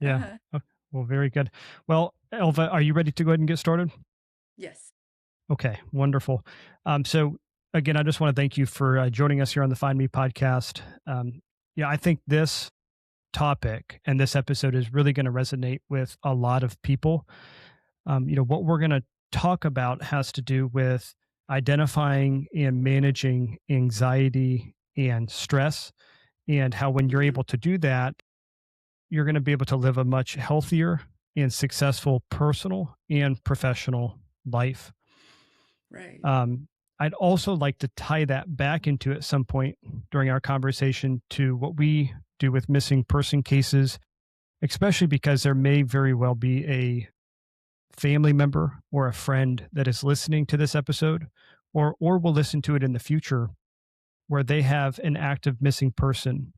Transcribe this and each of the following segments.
Yeah. Uh-huh. Oh, well, very good. Well, Elva, are you ready to go ahead and get started? Yes. Okay, wonderful. So again, I just want to thank you for joining us here on the Find Me podcast. Yeah, I think this topic and this episode is really going to resonate with a lot of people. What we're going to talk about has to do with identifying and managing anxiety and stress, and how when you're Mhm. able to do that, you're going to be able to live a much healthier and successful personal and professional life. Right. Um, I'd also like to tie that back into at some point during our conversation to what we do with missing person cases, especially because there may very well be a family member or a friend that is listening to this episode, or will listen to it in the future, where they have an active missing person.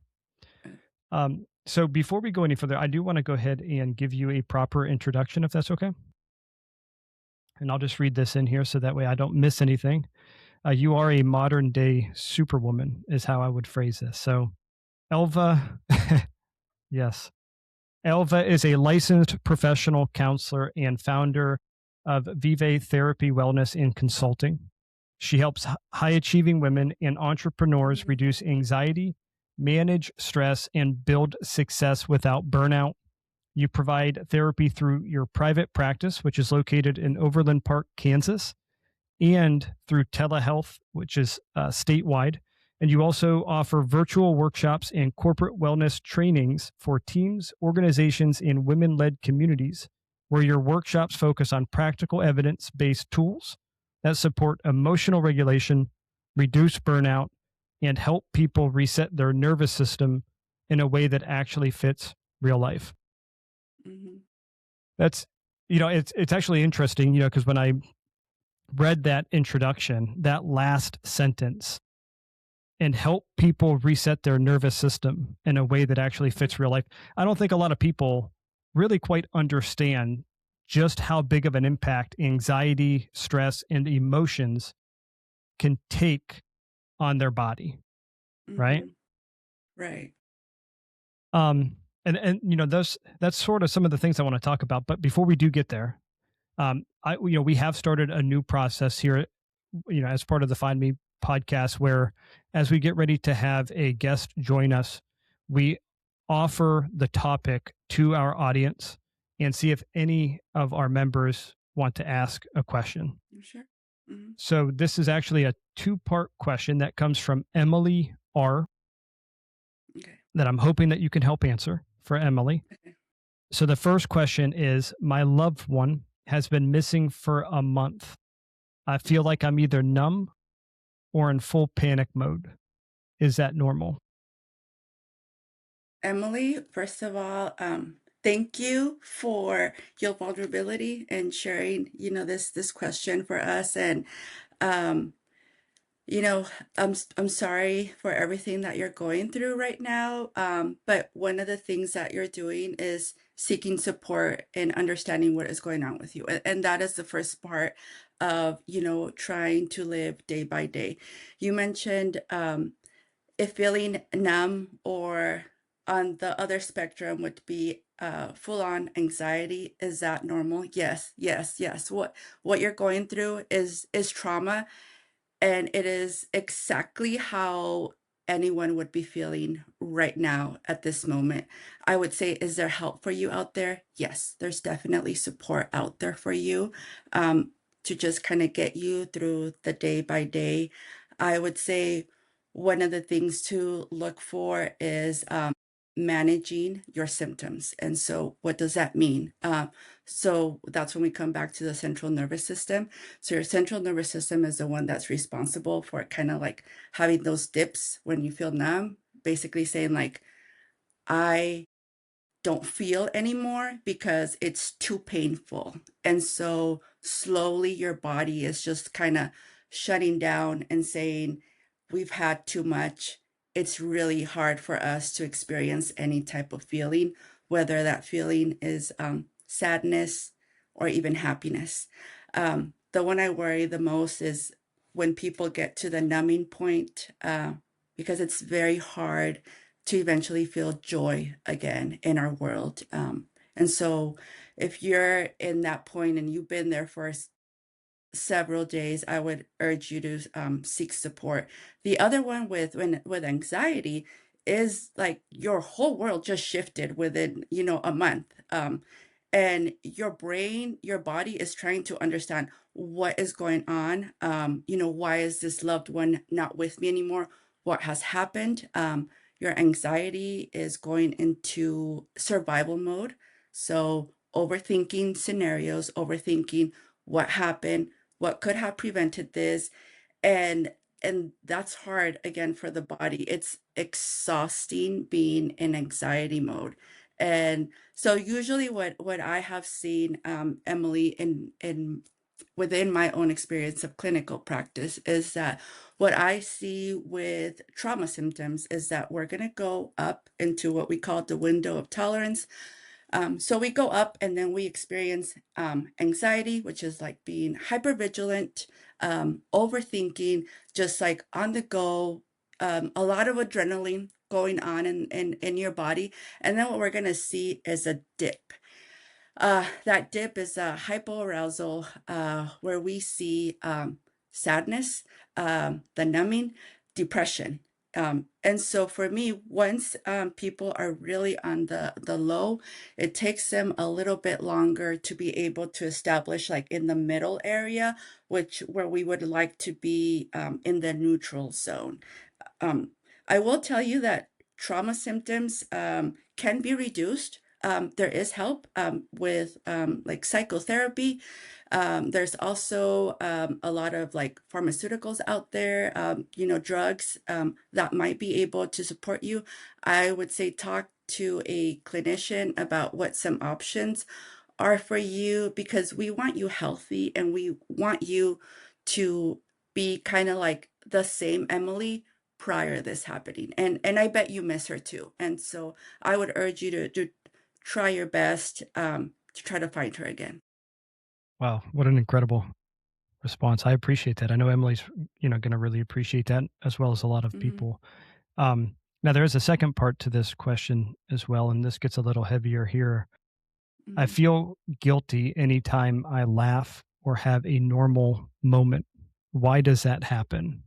Uh, So before we go any further, I do want to go ahead and give you a proper introduction, if that's okay. And I'll just read this in here so that way I don't miss anything. You are a modern day superwoman, is how I would phrase this. So, Elva, yes, Elva is a licensed professional counselor and founder of Vive Therapy Wellness and Consulting. She helps high achieving women and entrepreneurs mhm. reduce anxiety, manage stress, and build success without burnout. You provide therapy through your private practice, which is located in Overland Park, Kansas, and through telehealth, which is statewide. And you also offer virtual workshops and corporate wellness trainings for teams, organizations, and women led communities, where your workshops focus on practical evidence based tools that support emotional regulation, reduce burnout, and help people reset their nervous system in a way that actually fits real life. Mhm. That's, it's actually interesting, because when I read that introduction, that last sentence, and help people reset their nervous system in a way that actually Mhm. fits real life. I don't think a lot of people really quite understand just how big of an impact anxiety, stress, and emotions can take on their body, right? Mhm. Right. Um, and that's sort of some of the things I want to talk about. But before we do get there, we have started a new process here, as part of the Find Me podcast, where as we get ready to have a guest join us, we offer the topic to our audience and see if any of our members want to ask a question. You sure? Mhm. So this is actually a two-part question that comes from Emily R, Okay. that I'm hoping that you can help answer for Emily. Okay. So the first question is, my loved one has been missing for a month. I feel like I'm either numb or in full panic mode. Is that normal? Emily, first of all, thank you for your vulnerability and sharing, this question for us. And um, You know, I'm sorry for everything that you're going through right now. But one of the things that you're doing is seeking support and understanding what is going on with you. And that is the first part of, trying to live day by day. You mentioned if feeling numb, or on the other spectrum would be full on anxiety. Is that normal? Yes, yes, yes. What you're going through is trauma, and it is exactly how anyone would be feeling right now at this moment. I would say, is there help for you out there? Yes, there's definitely support out there for you, to just kind of get you through the day by day. I would say one of the things to look for is managing your symptoms. And so, what does that mean? So, that's when we come back to the central nervous system. So your central nervous system is the one that's responsible for kind of like having those dips when you feel numb, basically saying like, I don't feel anymore because it's too painful. And so slowly your body is just kind of shutting down and saying, we've had too much. It's really hard for us to experience any type of feeling, whether that feeling is sadness or even happiness. The one I worry the most is when people get to the numbing point, because it's very hard to eventually feel joy again in our world. And so if you're in that point and you've been there for several days, I would urge you to seek support. The other one with anxiety is like your whole world just shifted within, a month. And your brain, your body is trying to understand what is going on. Why is this loved one not with me anymore? What has happened? Your anxiety is going into survival mode. So overthinking scenarios, overthinking what happened, what could have prevented this, and that's hard again for the body. It's exhausting being in anxiety mode. And so usually what I have seen, Emily, in within my own experience of clinical practice, is that what I see with trauma symptoms is that we're going to go up into what we call the window of tolerance. So we go up and then we experience anxiety, which is like being hypervigilant, overthinking, just like on the go, a lot of adrenaline going on in your body. And then what we're going to see is a dip. That dip is a hypoarousal, where we see sadness, the numbing, depression. And so for me, once people are really on the low, it takes them a little bit longer to be able to establish like in the middle area, which where we would like to be in the neutral zone. Um, I will tell you that trauma symptoms can be reduced. There is help with like psychotherapy. There's also a lot of like pharmaceuticals out there, drugs that might be able to support you. I would say talk to a clinician about what some options are for you, because we want you healthy and we want you to be kind of like the same Emily prior to this happening. And I bet you miss her too. And so I would urge you to try your best to try to find her again. Wow, what an incredible response. I appreciate that. I know Emily's, going to really appreciate that as well as a lot of Hmm. people. Now there is a second part to this question as well, and this gets a little heavier here. I Hmm. feel guilty anytime I laugh or have a normal moment. Why does that happen?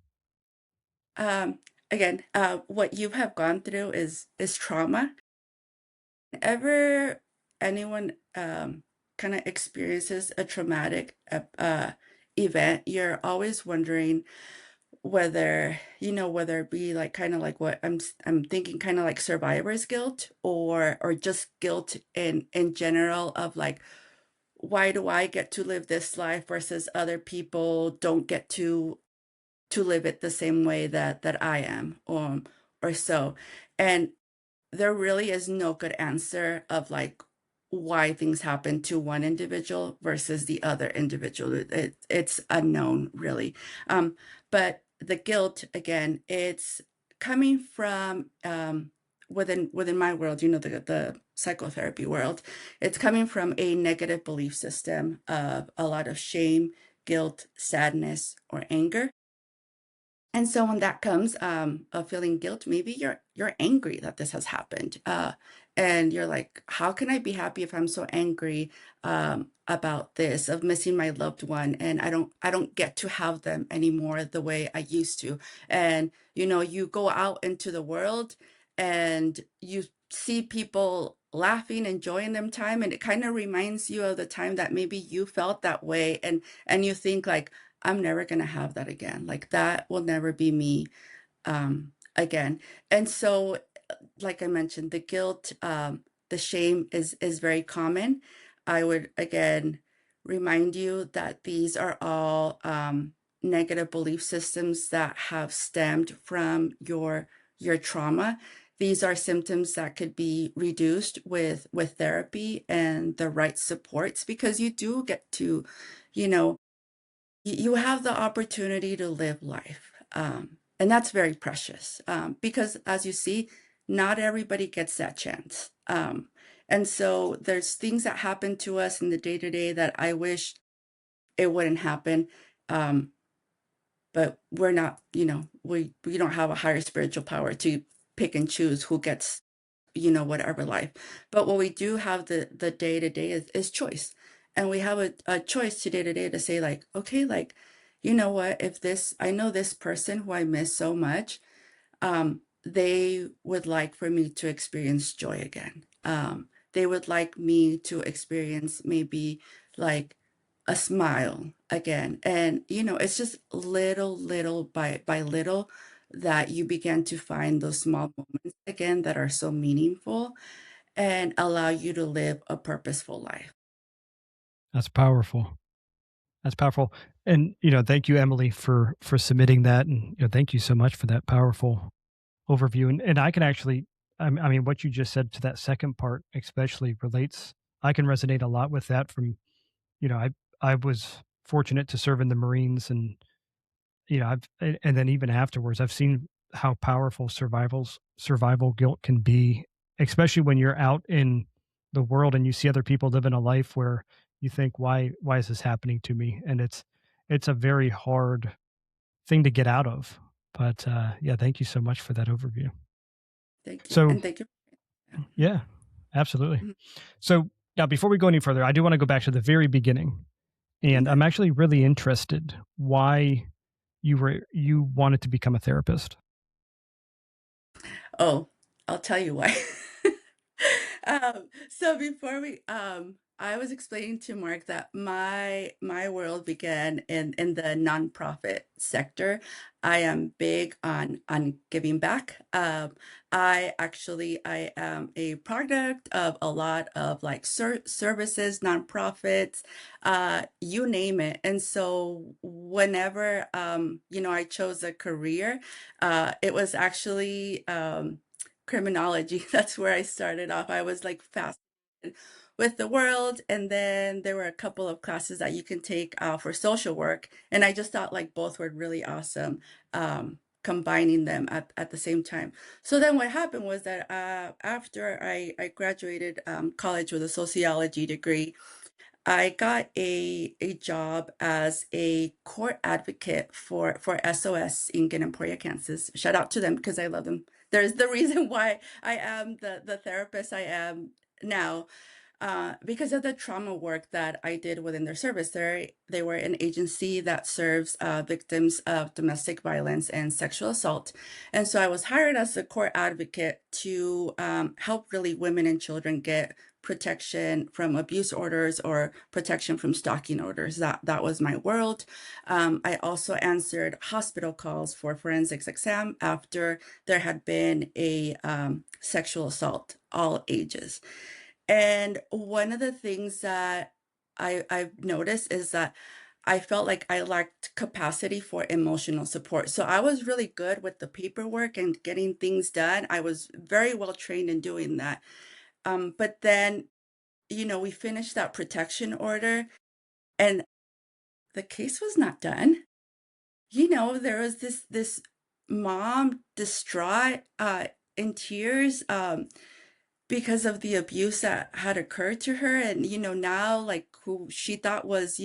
Um, Again, what you have gone through is trauma. Ever anyone kind of experiences a traumatic event, you're always wondering whether it be like kind of like what I'm thinking, kind of like survivor's guilt, or just guilt in general, of like, why do I get to live this life versus other people don't get to live it the same way that I am, or so. And there really is no good answer of like why things happen to one individual versus the other individual. It's unknown, really. But the guilt, again, it's coming from within my world, the psychotherapy world. It's coming from a negative belief system of a lot of shame, guilt, sadness, or anger. And so when that comes, of feeling guilt, maybe you're angry that this has happened, and you're like, "How can I be happy if I'm so angry about this, of missing my loved one, and I don't get to have them anymore the way I used to?" And you go out into the world, and you see people laughing, enjoying them time, and it kind of reminds you of the time that maybe you felt that way, and you think like, I'm never going to have that again. Like that will never be me again. And so, like I mentioned, the guilt, the shame is very common. I would again remind you that these are all negative belief systems that have stemmed from your trauma. These are symptoms that could be reduced with therapy and the right supports, because you do get to, you know, you have the opportunity to live life. And that's very precious, because, as you see, not everybody gets that chance. And so there's things that happen to us in the day to day that I wish it wouldn't happen. Um, but we're not, we don't have a higher spiritual power to pick and choose who gets whatever life. But what we do have the day to day is choice. And we have a choice to day to say like, okay, like, you know what, if this, I know this person who I miss so much, they would like for me to experience joy again. They would like me to experience maybe like a smile again. And, it's just little by little that you begin to find those small moments again that are so meaningful and allow you to live a purposeful life. That's powerful. That's powerful. And, thank you, Emily, for submitting that. And, thank you so much for that powerful overview. And I can actually, I mean, what you just said to that second part especially relates. I can resonate a lot with that from, you know, I I was fortunate to serve in the Marines, and and then even afterwards, I've seen how powerful survival guilt can be, especially when you're out in the world and you see other people living a life where you think, why is this happening to me? And it's a very hard thing to get out of. But yeah, thank you so much for that overview. Thank you. So And thank you. yeah, absolutely. Mhm. So now, before we go any further, I do want to go back to the very beginning, and Okay. I'm actually really interested why you wanted to become a therapist. Oh, I'll tell you why. So before I was explaining to Mark that my world began in the nonprofit sector. I am big on giving back. I am a product of a lot of like services, nonprofits, you name it. And so whenever I chose a career, it was actually criminology. That's where I started off. I was like fascinated with the world, and then there were a couple of classes that you can take for social work, and I just thought like both were really awesome, combining them at the same time. So then what happened was that after I graduated college with a sociology degree, I got a job as a court advocate for SOS in Emporia, Kansas. Shout out to them because I love them. There's the reason why I am the therapist I am now, because of the trauma work that I did within their service. They were an agency that serves victims of domestic violence and sexual assault. And so I was hired as a court advocate to help really women and children get protection from abuse orders or protection from stalking orders. That was my world. I also answered hospital calls for forensics exam after there had been a sexual assault, all ages. And one of the things that I've noticed is that I felt like I lacked capacity for emotional support. So I was really good with the paperwork and getting things done. I was very well trained in doing that. But then, we finished that protection order and the case was not done. There was this mom distraught, in tears, because of the abuse that had occurred to her. And now like who she thought was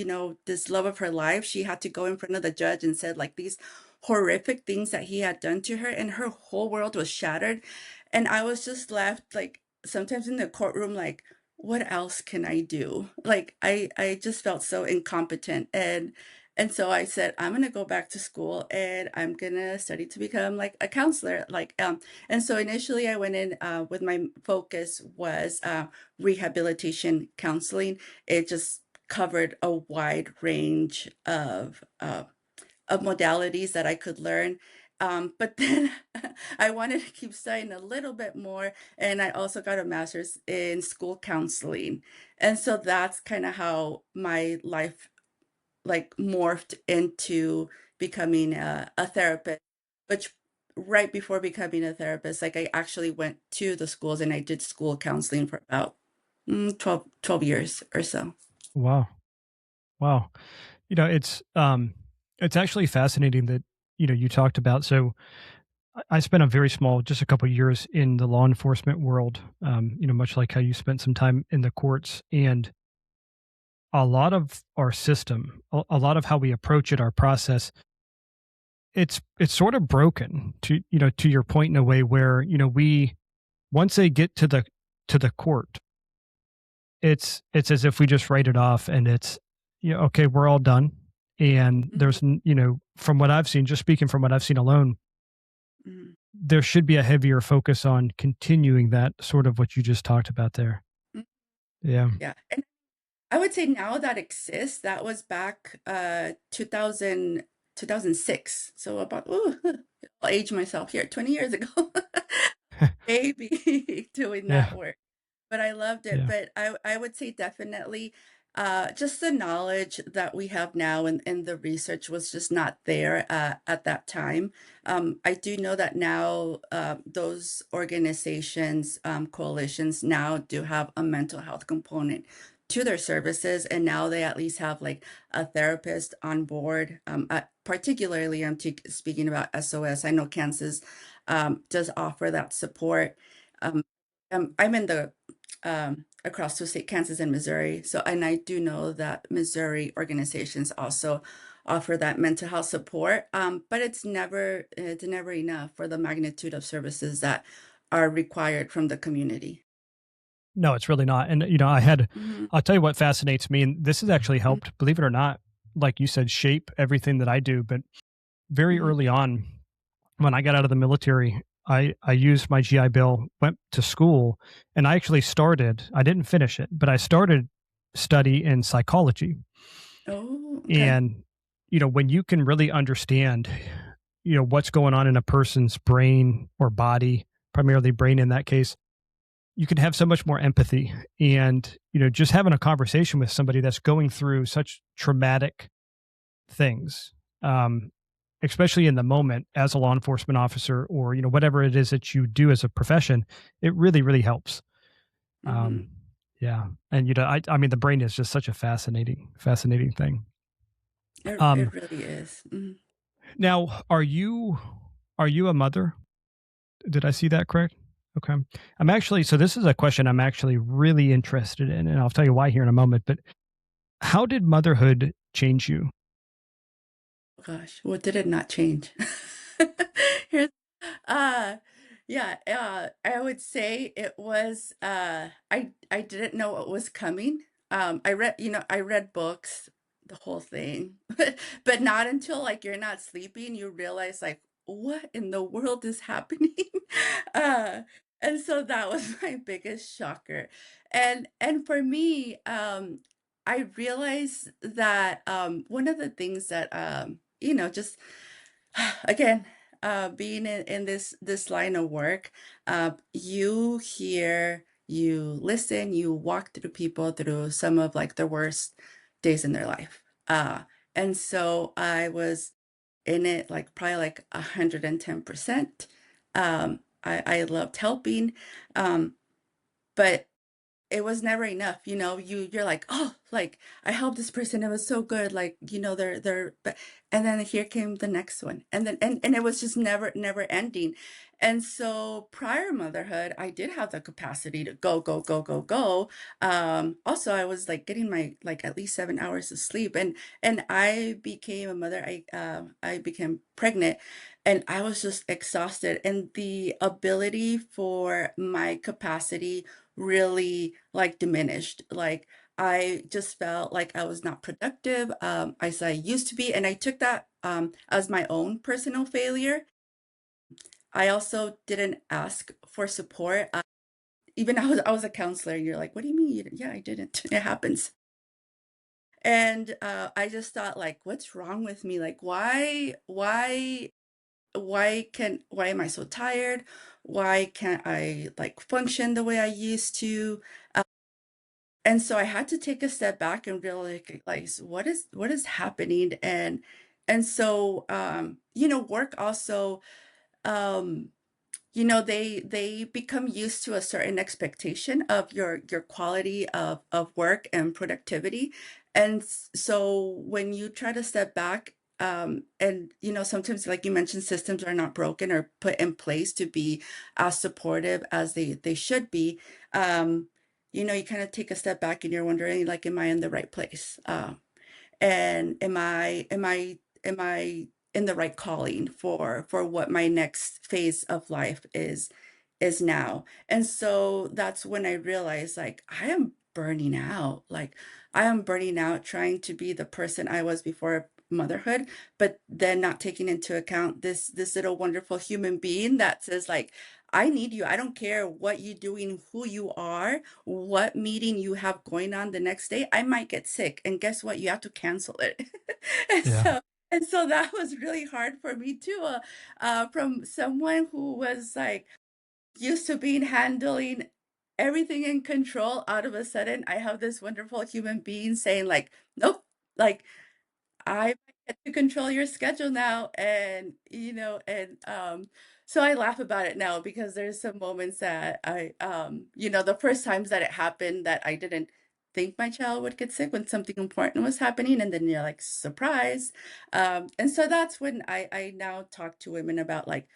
this love of her life, she had to go in front of the judge and said like these horrific things that he had done to her, and her whole world was shattered. And I was just left like sometimes in the courtroom like, what else can I do? Like I just felt so incompetent. And so I said, I'm going to go back to school and I'm going to study to become like a counselor. And so initially I went in with my focus was rehabilitation counseling. It just covered a wide range of modalities that I could learn. But then I wanted to keep studying a little bit more, and I also got a master's in school counseling. And so that's kind of how my life like morphed into becoming a therapist, which right before becoming a therapist, like I actually went to the schools and I did school counseling for about 12 years or so. Wow. Wow. It's actually fascinating that, you talked about. So I spent a very small, just a couple of years in the law enforcement world, much like how you spent some time in the courts. And a lot of our system, a lot of how we approach it, our process, it's sort of broken to, to your point in a way where, we once they get to the court, it's as if we just write it off, and it's, yeah, okay, we're all done. And Mhm, from what I've seen, just speaking from what I've seen alone, mhm, there should be a heavier focus on continuing that sort of what you just talked about there. mm, Yeah. yeah, and I would say now that exists, that was back, 2006, so about, ooh, I'll age myself here, 20 years ago. Baby doing Yeah. that work. But I loved it, Yeah. but I would say definitely, just the knowledge that we have now and the research was just not there, at that time. I do know that now, those organizations, coalitions now do have a mental health component to their services, and now they at least have, like, a therapist on board, particularly, I'm speaking about SOS. I know Kansas, does offer that support. Um, I'm in the across the state, Kansas and Missouri. So, and I do know that Missouri organizations also offer that mental health support, but it's never enough for the magnitude of services that are required from the community. No, it's really not. And Mhm, I'll tell you what fascinates me, and this has actually mhm, helped, believe it or not, like you said, shape everything that I do. But very mhm. early on, when I got out of the military, I used my GI Bill, went to school, and I didn't finish it, but I started study in psychology. Oh, okay. And, when you can really understand, what's going on in a person's brain or body, primarily brain in that case, you can have so much more empathy. And, just having a conversation with somebody that's going through such traumatic things, um, especially in the moment as a law enforcement officer, or, whatever it is that you do as a profession, it really, really helps. Mhm. Um, yeah. And, I mean, the brain is just such a fascinating thing. It Um, really is. Mhm. Now, are you a mother? Did I see that correct? Okay. So this is a question I'm actually really interested in, and I'll tell you why here in a moment. But how did motherhood change you? Oh gosh, what did it not change? Here's uh yeah, I would say it was I didn't know what was coming. I read books, the whole thing. But not until like you're not sleeping, you realize like what in the world is happening? Uh and so that was my biggest shocker. And for me, I realized that one of the things that just again, being in this line of work, you hear, you listen, you walk through people through some of like the worst days in their life. And so I was in it like probably like 110%. I loved helping, but it was never enough, you're like, "Oh, like, I helped this person, it was so good," like, they're but and then here came the next one, and then and it was just never ending, and so prior motherhood, I did have the capacity to go, go, go, go, go, also, I was, like, getting my, like, at least 7 hours of sleep, and I became a mother, I became pregnant, and I was just exhausted, and the ability for my capacity really like diminished. Like I just felt like I was not productive as I used to be. And I took that as my own personal failure. I also didn't ask for support. Even I was a counselor. You're like, what do you mean? Yeah, I didn't. It happens. And I just thought like, what's wrong with me? Like, why am I so tired? Why can't I like function the way I used to? And so I had to take a step back and really realize what is happening and so work also um they become used to a certain expectation of your quality of work and productivity and so when you try to step back and sometimes like you mentioned systems are not broken or put in place to be as supportive as they should be um you kind of take a step back and you're wondering like am I in the right place and am I in the right calling for what my next phase of life is is now. And so that's when I realized like I am burning out. Like I am burning out trying to be the person I was before motherhood, but then not taking into account this little wonderful human being that says like I need you. I don't care what you're doing, who you are, what meeting you have going on the next day. I might get sick, and guess what? You have to cancel it. and Yeah. so and so that was really hard for me too. From someone who was like used to being handling everything in control, out of a sudden I have this wonderful human being saying like, nope, like I get to control your schedule now. And, so I laugh about it now because there's some moments that the first times that it happened that I didn't think my child would get sick when something important was happening. And then you're like, surprise. And so that's when I now talk to women about like,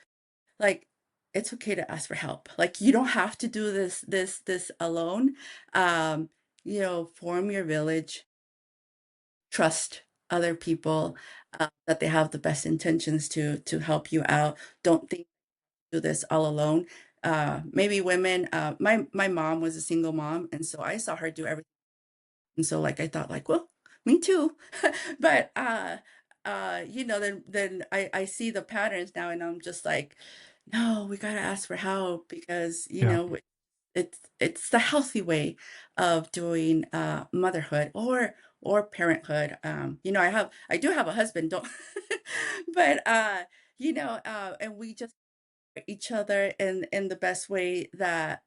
it's okay to ask for help. Like, you don't have to do this alone. Um, form your village, trust other people, that they have the best intentions to help you out. Don't think do this all alone. Maybe women, my mom was a single mom, and so I saw her do everything. And so like I thought like, well, me too. But then I see the patterns now and I'm just like, no, we gotta ask for help because, Yeah. it's the healthy way of doing motherhood or parenthood. I do have a husband, don't but and we just each other in the best way that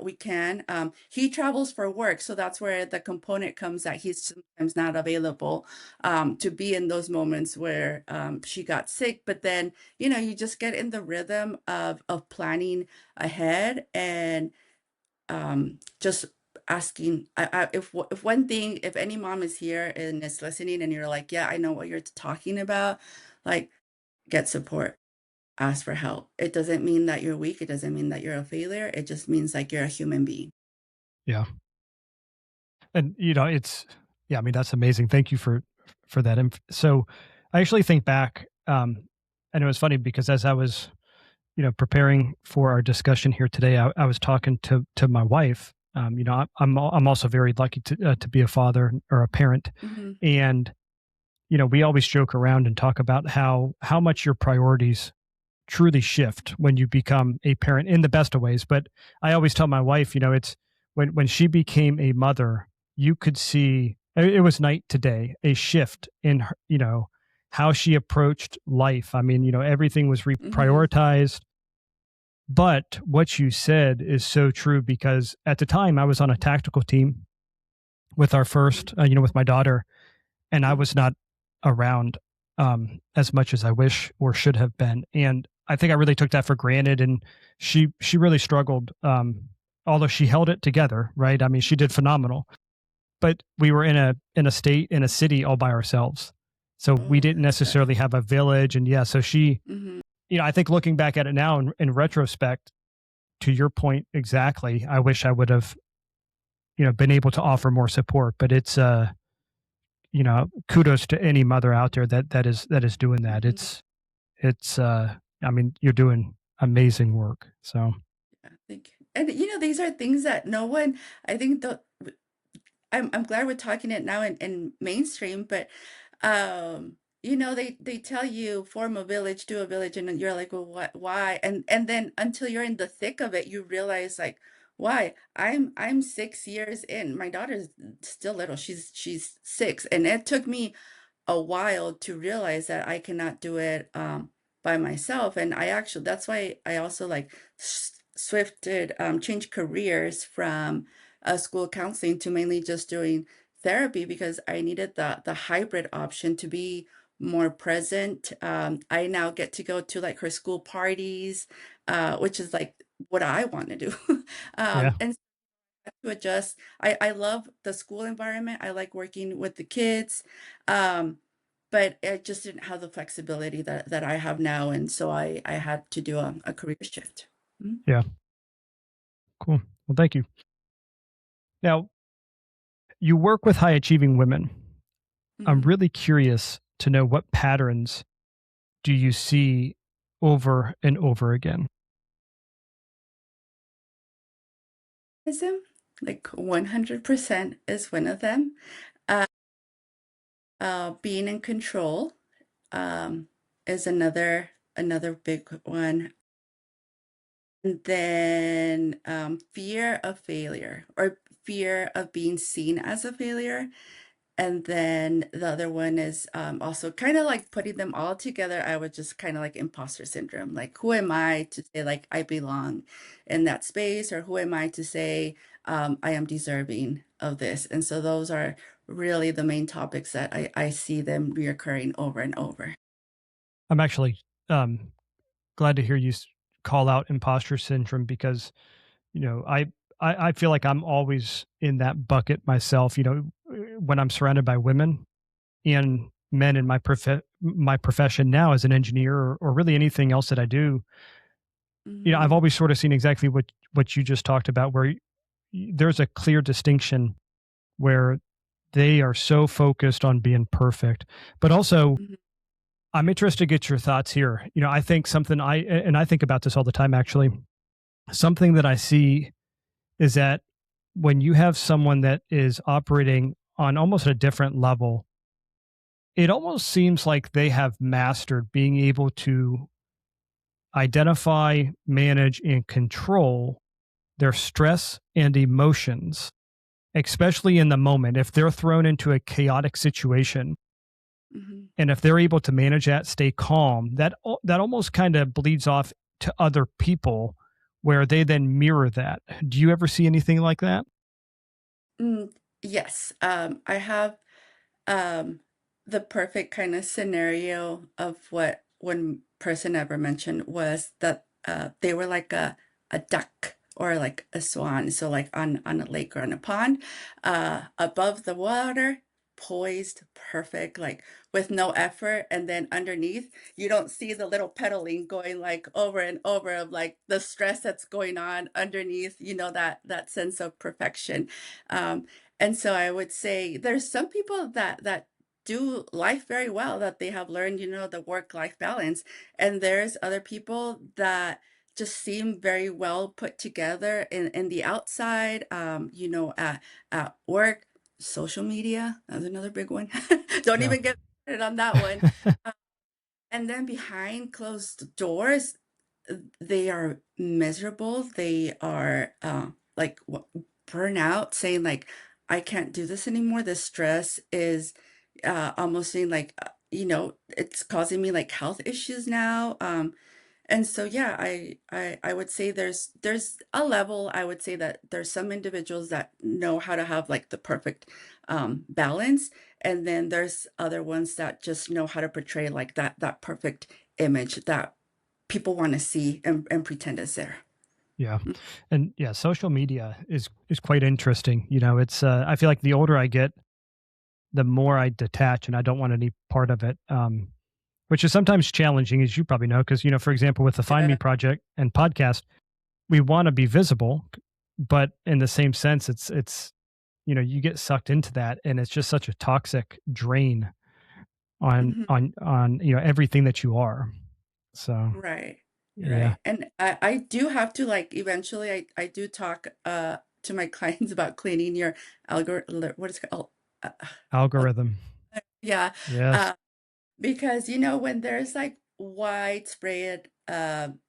we can. He travels for work, so that's where the component comes that he's sometimes not available to be in those moments where she got sick. But then you just get in the rhythm of planning ahead and just asking. If one thing, if any mom is here and is listening, and you're like, yeah, I know what you're talking about, like get support, ask for help. It doesn't mean that you're weak. It doesn't mean that you're a failure. It just means like you're a human being. Yeah. And it's yeah, I mean, that's amazing. Thank you for that. So I actually think back, and it was funny because as I was, preparing for our discussion here today, I was talking to my wife. I'm also very lucky to be a father or a parent, Hmm. and we always joke around and talk about how much your priorities truly shift when you become a parent in the best of ways. But I always tell my wife, it's when she became a mother, you could see it was night to day, a shift in her, how she approached life. I mean, everything was Hmm. reprioritized. But what you said is so true because at the time I was on a tactical team with our first, with my daughter, and I Hmm. was not around as much as I wish or should have been. And I think I really took that for granted. And she really struggled, although she held it together. Right? I mean, she did phenomenal. But we were in a state in a city all by ourselves, so we Oh, didn't that's tough. necessarily have a village. And yeah, so she, Hmm. I think looking back at it now in retrospect, to your point exactly, I wish I would have been able to offer more support. But it's kudos to any mother out there that is doing that. Hmm. It's I mean, you're doing amazing work. So Yeah, thank you. And these are things that no one, I think I'm glad we're talking it now in mainstream, but they tell you form a village, do a village, and then you're like, well, what, why? And then until you're in the thick of it, you realize like, why? I'm 6 years in. My daughter's still little. She's 6, and it took me a while to realize that I cannot do it by myself. And that's why I also like swifted, changed careers from school counseling to mainly just doing therapy because I needed the hybrid option to be more present. I now get to go to like her school parties, which is like what I want to do. yeah, And to adjust. I love the school environment. I like working with the kids. Um, but it just didn't have the flexibility that I have now. And so I had to do a career shift. Mhm. yeah, cool. Well, thank you. Now you work with high achieving women. I'm Mhm. really curious to know what patterns do you see over and over again. Ism, like 100% is one of them. Uh, Being in control um, is another big one. And then fear of failure or fear of being seen as a failure. And then the other one is also kind of like putting them all together. I would just kind of like imposter syndrome. Like, who am I to say like I belong in that space, or who am I to say I am deserving of this? And so those are really the main topics that I see them reoccurring over and over. I'm actually um, glad to hear you call out imposter syndrome because you know I feel like I'm always in that bucket myself. You know, when I'm surrounded by women and men in my profession now as an engineer or really anything else that I do, you know, I've Hmm. always sort of seen exactly what you just talked about, where there's a clear distinction where they are so focused on being perfect, but also Hmm. I'm interested to get your thoughts here. You know, I think something and I think about this all the time actually. Something that I see is that when you have someone that is operating on almost a different level, it almost seems like they have mastered being able to identify, manage, and control their stress and emotions, especially in the moment. If they're thrown into a chaotic situation, Hmm. and if they're able to manage that, stay calm, that almost kind of bleeds off to other people where they then mirror that. Do you ever see anything like that? Mm, yes, I have um, the perfect kind of scenario of what one person ever mentioned was that they were like a duck or like a swan. So like on a lake or on a pond, above the water, poised, perfect, like with no effort. And then underneath, you don't see the little pedaling going like over and over of like the stress that's going on underneath, that sense of perfection. Um, and so I would say there's some people that do life very well, that they have learned, the work-life balance. And there's other people that just seem very well put together in the outside, at work, social media, that's another big one. Don't Yeah. even get started on that one. And then behind closed doors, they are miserable. They are like burnout, saying like, "I can't do this anymore. This stress is almost saying like, it's causing me like health issues now." And so yeah, I would say there's a level. I would say that there's some individuals that know how to have like the perfect balance, and then there's other ones that just know how to portray like that perfect image that people want to see and pretend is there. Yeah. And yeah, social media is quite interesting. You know, it's I feel like the older I get, the more I detach and I don't want any part of it. Which is sometimes challenging, as you probably know, because you know, for example, with the Find Me Yeah. project and podcast, we want to be visible, but in the same sense, it's you know, you get sucked into that, and it's just such a toxic drain on Mhm. you know everything that you are. So Right. yeah, Right. And I do have to like eventually I do talk to my clients about cleaning your algorithm, what is it called? Uh, algorithm. yeah. Yes. Uh, Because, when there's like widespread,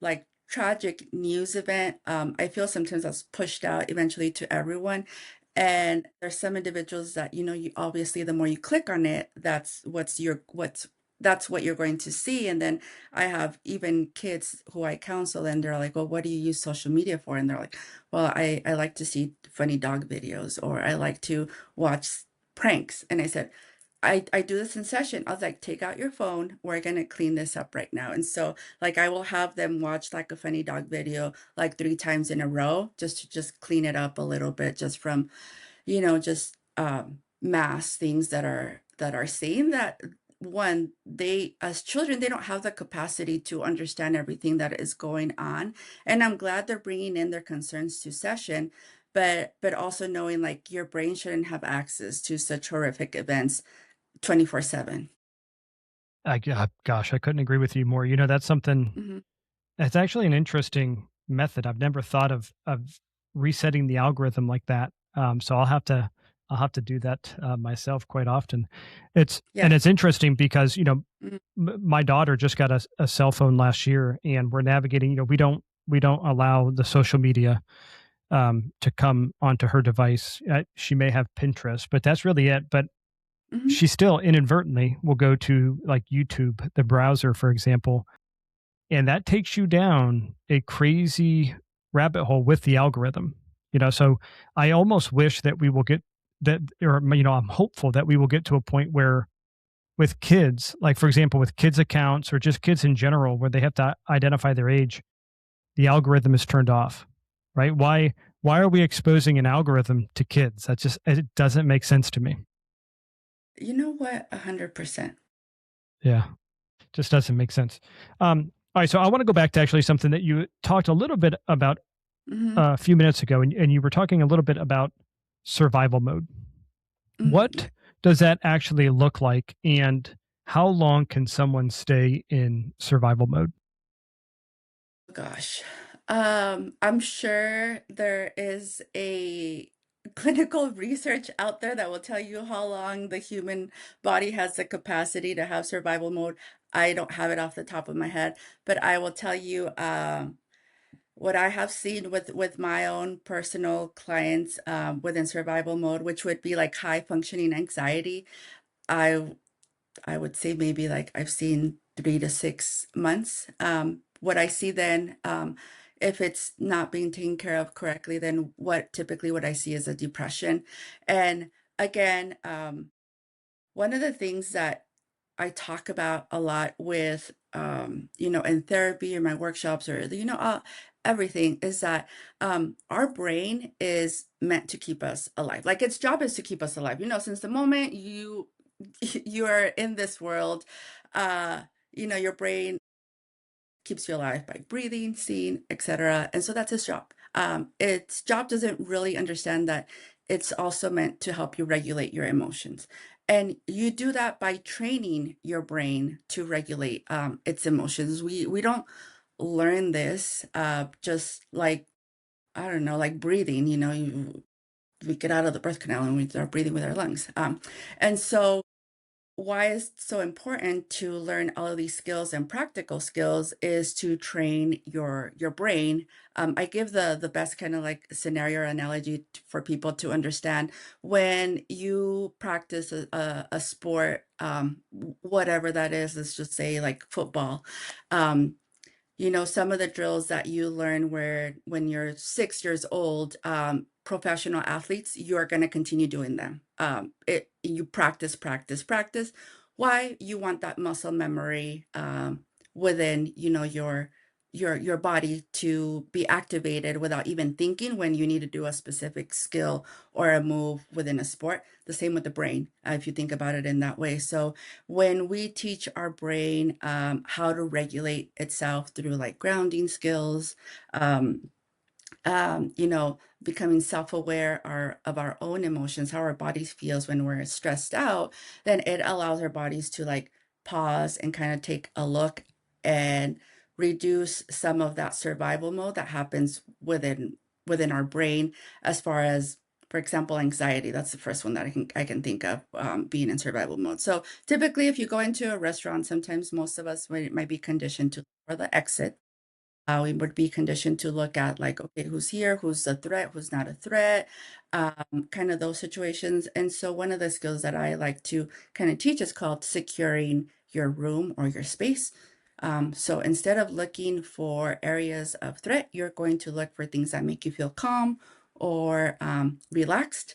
like tragic news event, I feel sometimes that's pushed out eventually to everyone. And there's some individuals that, you obviously the more you click on it, that's what you're going to see. And then I have even kids who I counsel and they're like, well, what do you use social media for? And they're like, well, I like to see funny dog videos, or I like to watch pranks. And I said, I do this in session. I was like, take out your phone. We're gonna clean this up right now. And so like I will have them watch like a funny dog video like 3 times in a row just to just clean it up a little bit, just from, just mass things that are saying that one, they as children, they don't have the capacity to understand everything that is going on. And I'm glad they're bringing in their concerns to session, but also knowing like your brain shouldn't have access to such horrific events 24/7. Gosh, I couldn't agree with you more. You know, that's something Mhm. that's actually an interesting method. I've never thought of resetting the algorithm like that. So I'll have to do that myself quite often. Yeah. It's interesting because Mhm. my daughter just got a cell phone last year, and we're navigating. We don't allow the social media to come onto her device. She may have Pinterest, but that's really it. But Mhm. she still inadvertently will go to like YouTube, the browser, for example, and that takes you down a crazy rabbit hole with the algorithm. So I almost wish that we will get that, or I'm hopeful that we will get to a point where with kids, like for example, with kids accounts or just kids in general, where they have to identify their age, the algorithm is turned off, right? Why are we exposing an algorithm to kids? That just it doesn't make sense to me. You know what? 100%. Yeah, just doesn't make sense. All right, so I want to go back to actually something that you talked a little bit about Mhm. a few minutes ago, and you were talking a little bit about survival mode. Mhm. Yeah. What does that actually look like, and how long can someone stay in survival mode? Gosh. I'm sure there is a clinical research out there that will tell you how long the human body has the capacity to have survival mode. I don't have it off the top of my head, but I will tell you what I have seen with my own personal clients within survival mode, which would be like high functioning anxiety. I I would say maybe like I've seen 3 to 6 months. What I see then, if it's not being taken care of correctly, then what I see is a depression. And again, one of the things that I talk about a lot with, in therapy or my workshops or, everything is that our brain is meant to keep us alive. Like its job is to keep us alive. Since the moment you are in this world, your brain keeps you alive by breathing, seeing, etc. And so that's its job. Its job doesn't really understand that it's also meant to help you regulate your emotions. And you do that by training your brain to regulate its emotions. We don't learn this just like, I don't know, like breathing. We get out of the birth canal and we start breathing with our lungs. And so why it's so important to learn all of these skills and practical skills is to train your brain. I give the best kind of like scenario or analogy for people to understand when you practice a sport, whatever that is. Let's just say like football. Um, some of the drills that you learn where when you're 6 years old, professional athletes, you're going to continue doing them. You practice, practice, practice. Why? You want that muscle memory within, your body to be activated without even thinking when you need to do a specific skill or a move within a sport. The same with the brain, if you think about it in that way. So when we teach our brain how to regulate itself through like grounding skills, um, becoming self-aware of our own emotions, how our bodies feels when we're stressed out, then it allows our bodies to like pause and kind of take a look and reduce some of that survival mode that happens within our brain as far as for example anxiety. That's the first one that I can think of being in survival mode. So typically if you go into a restaurant, sometimes most of us might be conditioned to for the exit. We would be conditioned to look at like, okay, who's here, who's a threat, who's not a threat, kind of those situations. And so one of the skills that I like to kind of teach is called securing your room or your space. So instead of looking for areas of threat, you're going to look for things that make you feel calm or relaxed.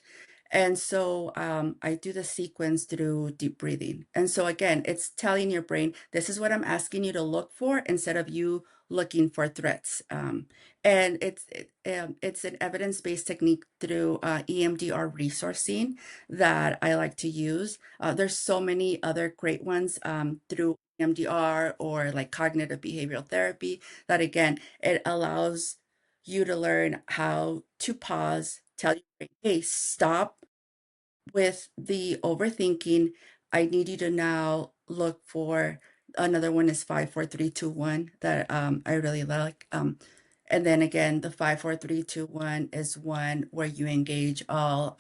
And so I do the sequence through deep breathing. And so again, it's telling your brain, this is what I'm asking you to look for instead of you looking for threats. And it's an evidence-based technique through EMDR resourcing that I like to use. There's so many other great ones through EMDR or like cognitive behavioral therapy that again, it allows you to learn how to pause, tell your brain, hey, stop with the overthinking. I need you to now look for another one is 5, 4, 3, 2, 1 that I really like. And then again, the 5, 4, 3, 2, 1 is one where you engage all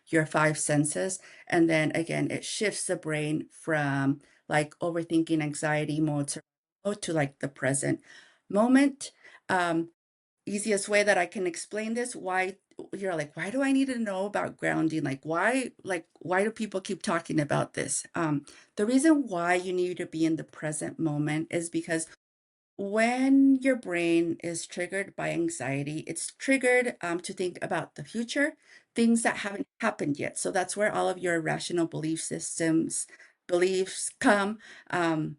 your five senses. And then again, it shifts the brain from like overthinking, anxiety mode to like the present moment. Um, Easiest way that I can explain this, why you're like, why do I need to know about grounding? Like why do people keep talking about this? The reason why you need to be in the present moment is because when your brain is triggered by anxiety, it's triggered to think about the future, things that haven't happened yet. So that's where all of your irrational beliefs come. Um,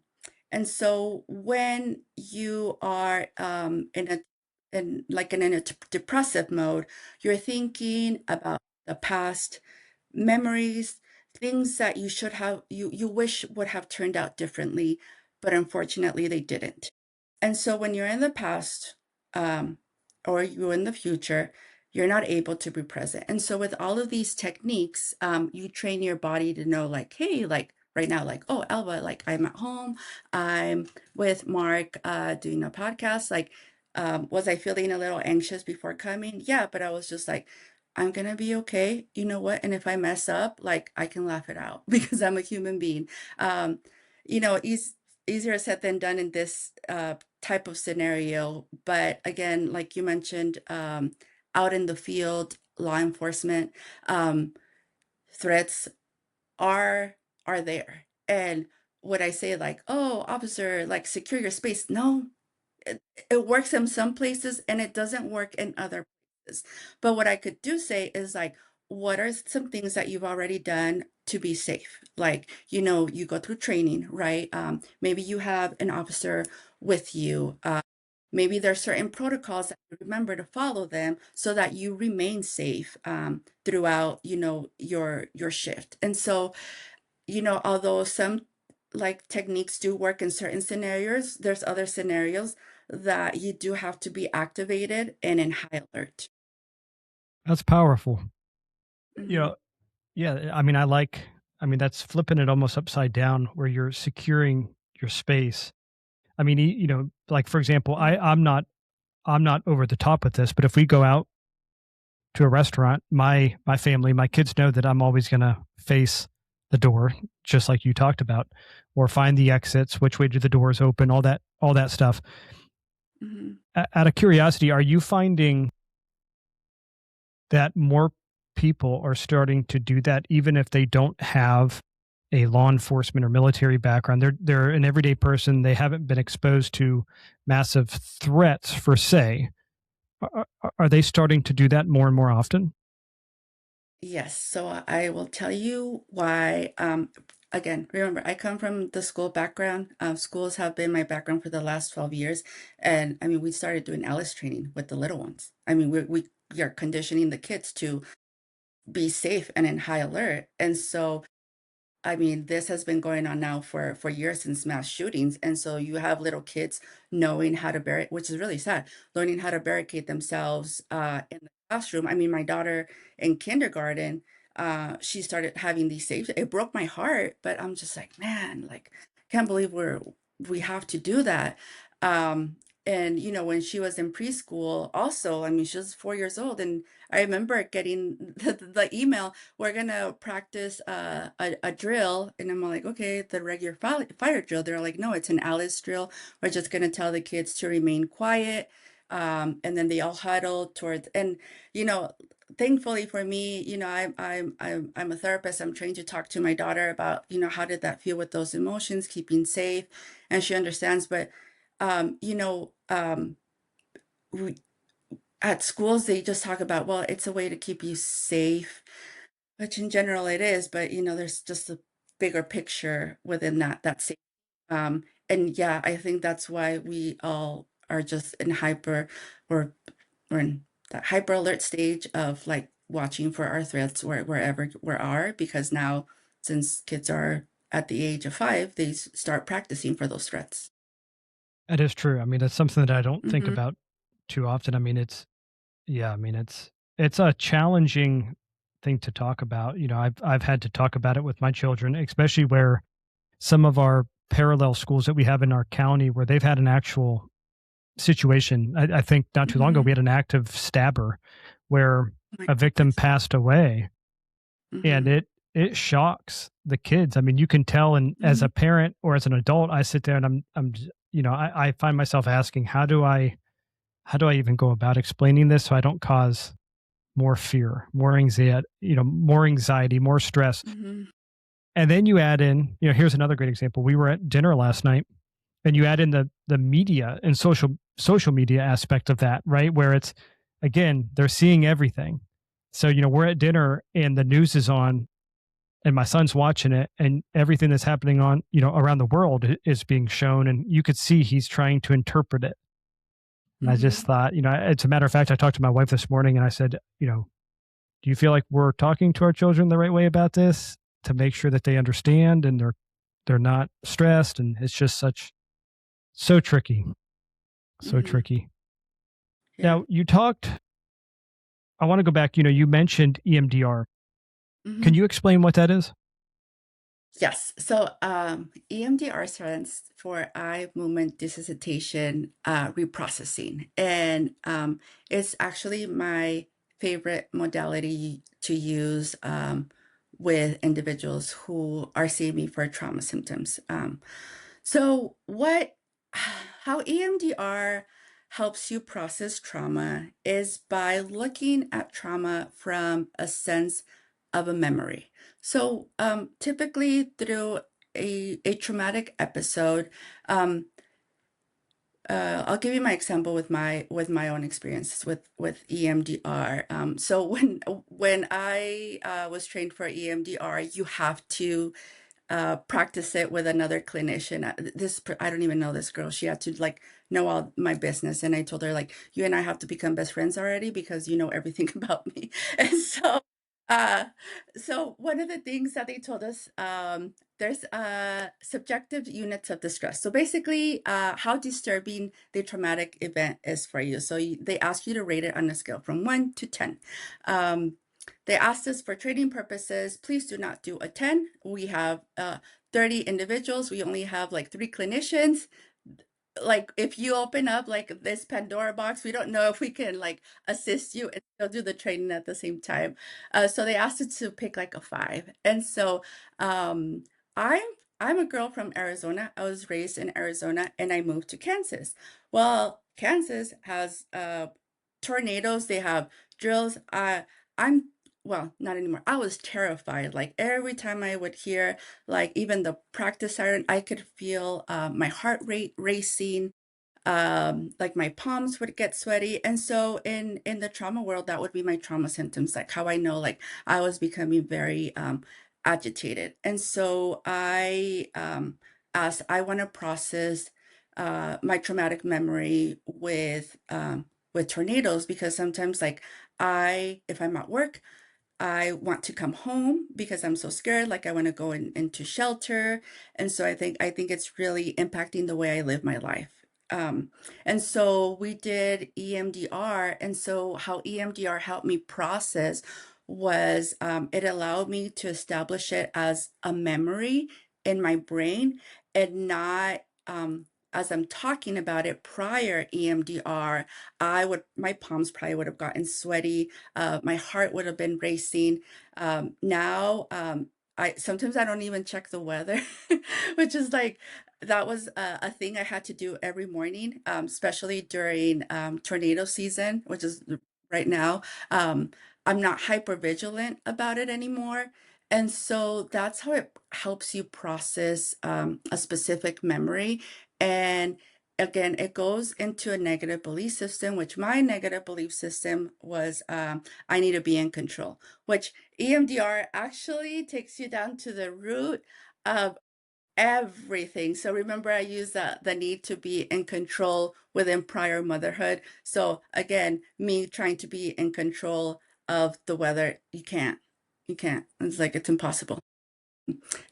and so when you are in a depressive mode, you're thinking about the past memories, things that you wish would have turned out differently, but unfortunately they didn't. And so when you're in the past, um, or you're in the future, you're not able to be present. And so with all of these techniques, you train your body to know, like, hey, like right now, like, oh, Elba, like I'm at home, I'm with Mark, doing a podcast. Like, was I feeling a little anxious before coming? Yeah, but I was just like, I'm gonna be okay. You know what? And if I mess up, like I can laugh it out because I'm a human being. Um, you know, easier said than done in this type of scenario. But again, like you mentioned, out in the field, law enforcement, threats are are there. And would I say like, oh, officer, like secure your space? No, it, it works in some places and it doesn't work in other places. But what I could do say is like, what are some things that you've already done to be safe? Like, you go through training, right? Maybe you have an officer with you. Maybe there's certain protocols that you remember to follow them so that you remain safe throughout, your shift. And so, although some like techniques do work in certain scenarios, there's other scenarios that you do have to be activated and in high alert. That's powerful. You Hmm. know, yeah, I mean, that's flipping it almost upside down where you're securing your space. I mean, like for example, Hmm. I'm not over the top with this, but if we go out to a restaurant, my family, my kids know that I'm always going to face the door, just like you talked about, or find the exits, which way do the doors open, all that stuff. Hmm. Out of curiosity, are you finding that more people are starting to do that, even if they don't have a law enforcement or military background? They're an everyday person. They haven't been exposed to massive threats, per se. Are they starting to do that more and more often? Yes, so I will tell you why. Again, remember, I come from the school background. Schools have been my background for the last 12 years. And I mean, we started doing Alice training with the little ones. I mean, we are conditioning the kids to be safe and in high alert. And so I mean, this has been going on now for years since mass shootings, and so you have little kids knowing how to which is really sad, learning how to barricade themselves in the classroom. I mean, my daughter in kindergarten, she started having these safe. It broke my heart, but I'm just like, man, like, can't believe we have to do that. Um, and when she was in preschool, also, I mean, she was 4 years old, and I remember getting the email, we're gonna practice a drill. And I'm like, okay, the regular fire drill. They're like, no, it's an Alice drill. We're just gonna tell the kids to remain quiet. And then they all huddle towards, and you know, thankfully for me, I'm a therapist. I'm trained to talk to my daughter about, how did that feel with those emotions, keeping safe, and she understands. But um, you know, um, we, at schools they just talk about, well, it's a way to keep you safe, which in general it is, but there's just a bigger picture within that same. And yeah, I think that's why we all are just in or we're in that hyper alert stage of like watching for our threats wherever we are, because now since kids are at the age of 5, they start practicing for those threats. That is true. I mean, that's something that I don't think Hmm. about too often. I mean, yeah, I mean, it's a challenging thing to talk about. I've had to talk about it with my children, especially where some of our parallel schools that we have in our county where they've had an actual situation. I think not too long ago Mm-hmm. we had an active stabber where Oh my a victim goodness. passed away, and Mm-hmm. it shocks the kids. I mean, you can tell, and as Mm-hmm. a parent or as an adult, I sit there and I find myself asking, how do I even go about explaining this so I don't cause more fear, more anxiety, more anxiety, more stress. Mm-hmm. And then you add in, here's another great example. We were at dinner last night, and you add in the media and social media aspect of that, right? Where it's, again, they're seeing everything. So, we're at dinner and the news is on, and my son's watching it, and everything that's happening on, around the world is being shown, and you could see he's trying to interpret it. And I Mm-hmm. just thought, it's a matter of fact, I talked to my wife this morning and I said, do you feel like we're talking to our children the right way about this to make sure that they understand and they're not stressed? And it's just so tricky, so Mm-hmm. tricky. Yeah. Now, I want to go back, you mentioned EMDR. Can Mm-hmm. you explain what that is? Yes. So EMDR stands for eye movement desensitization reprocessing. And it's actually my favorite modality to use with individuals who are seeing me for trauma symptoms. So how EMDR helps you process trauma is by looking at trauma from a sense of a memory. So, typically through a traumatic episode, um, I'll give you my example with my own experiences with EMDR. So when I was trained for EMDR, you have to practice it with another clinician. I don't even know this girl. She had to like know all my business, and I told her like, you and I have to become best friends already because you know everything about me. And uh, so one of the things that they told us, there's subjective units of distress. So basically, how disturbing the traumatic event is for you. So they ask you to rate it on a scale from 1 to 10. Um, they asked us for training purposes, please do not do a 10. We have 30 individuals. We only have like 3 clinicians. Like if you open up like this Pandora box, we don't know if we can like assist you and still do the training at the same time. So they asked us to pick like a 5. And so um, I'm I'm a girl from Arizona. I was raised in Arizona and I moved to Kansas. Well, Kansas has tornadoes. They have drills. I'm well, not anymore. I was terrified. Like every time I would hear like even the practice siren, I could feel my heart rate racing. Like my palms would get sweaty, and so in the trauma world, that would be my trauma symptoms, like how I know like I was becoming very agitated, and so I asked, I want to process my traumatic memory with tornadoes because sometimes like if I'm at work. I want to come home because I'm so scared, like I want to go into shelter. And so I think it's really impacting the way I live my life. Um, and so we did EMDR. And so how EMDR helped me process was it allowed me to establish it as a memory in my brain and not as I'm talking about it prior EMDR, my palms probably would have gotten sweaty, my heart would have been racing. Now, I sometimes I don't even check the weather, which is like that was a thing I had to do every morning, especially during tornado season, which is right now. Um, I'm not hyper vigilant about it anymore. And so that's how it helps you process a specific memory. And again, it goes into a negative belief system, which my negative belief system was I need to be in control, which EMDR actually takes you down to the root of everything. So remember, I used the need to be in control within prior motherhood. So again, me trying to be in control of the weather, you can't. You can't. It's like it's impossible.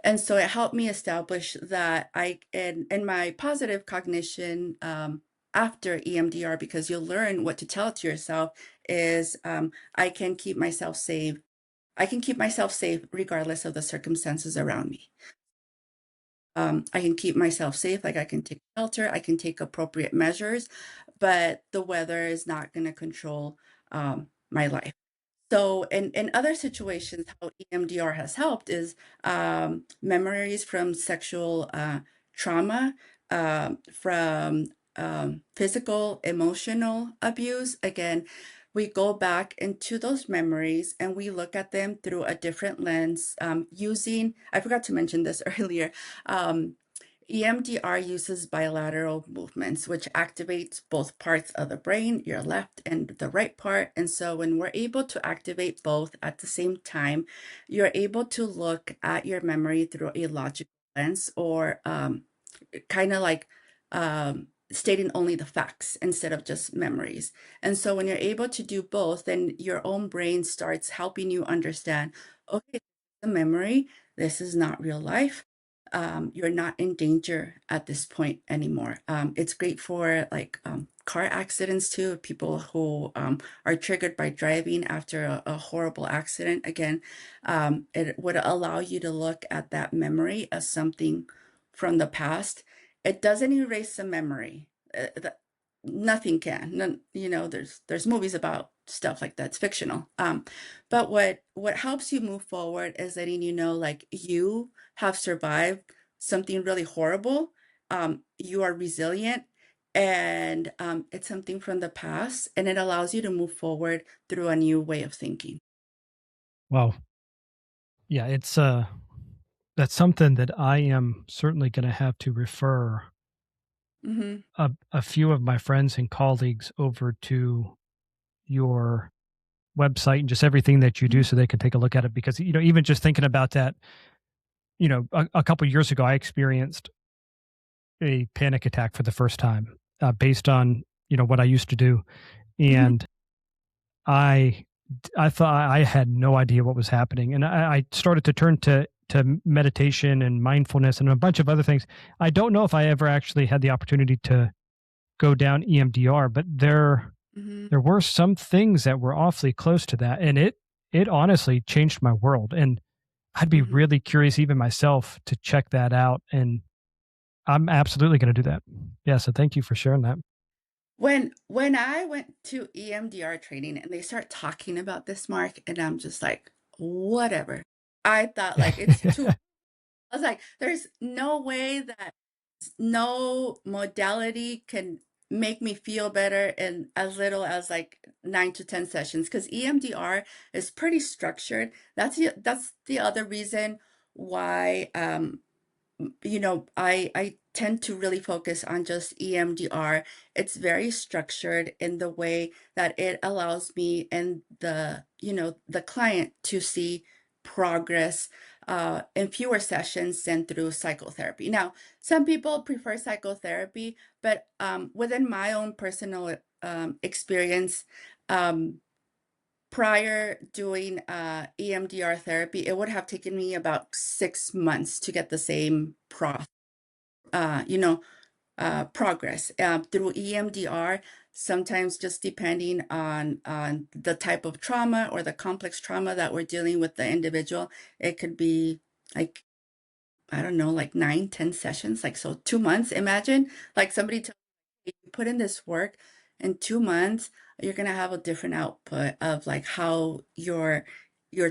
And so it helped me establish that in my positive cognition after EMDR, because you'll learn what to tell to yourself, is I can keep myself safe. I can keep myself safe regardless of the circumstances around me. I can keep myself safe, like I can take shelter, I can take appropriate measures, but the weather is not going to control my life. So in other situations, how EMDR has helped is memories from sexual trauma, from physical, emotional abuse. Again, we go back into those memories and we look at them through a different lens using, I forgot to mention this earlier, um, EMDR uses bilateral movements, which activates both parts of the brain, your left and the right part. And so when we're able to activate both at the same time, you're able to look at your memory through a logical lens, or kind of like stating only the facts instead of just memories. And so when you're able to do both, then your own brain starts helping you understand, okay, the memory, this is not real life. You're not in danger at this point anymore. It's great for like car accidents too, people who are triggered by driving after a horrible accident. Again, it would allow you to look at that memory as something from the past. It doesn't erase the memory. Nothing can. None, there's movies about stuff like that. It's fictional. But what helps you move forward is letting you know, like, you have survived something really horrible. You are resilient, and it's something from the past, and it allows you to move forward through a new way of thinking. Well, yeah, it's that's something that I am certainly going to have to refer Hmm. a few of my friends and colleagues over to your website and just everything that you do Hmm. so they can take a look at it, because even just thinking about that, a couple years ago I experienced a panic attack for the first time, based on what I used to do. Hmm. And I I thought I had no idea what was happening, and I started to turn to meditation and mindfulness and a bunch of other things. I don't know if I ever actually had the opportunity to go down EMDR, but Hmm. there were some things that were awfully close to that, and it honestly changed my world. And I'd be Hmm. really curious, even myself, to check that out. And I'm absolutely going to do that. Yeah. So thank you for sharing that. When I went to EMDR training and they start talking about this, Mark, and I'm just like, whatever. I thought like it's too. I was like, there's no way that no modality can make me feel better in as little as like 9 to 10 sessions, because EMDR is pretty structured. That's the other reason why I tend to really focus on just EMDR. It's very structured in the way that it allows me and the client to see progress in fewer sessions than through psychotherapy. Now, some people prefer psychotherapy, but within my own personal experience, um, prior doing EMDR therapy, it would have taken me about 6 months to get the same uh, you know, progress through EMDR. Sometimes, just depending on the type of trauma or the complex trauma that we're dealing with the individual, it could be like, I don't know, like 9, 10 sessions. Like, so 2 months. Imagine like somebody tells you, "You put in this work in 2 months, you're gonna have a different output of like how your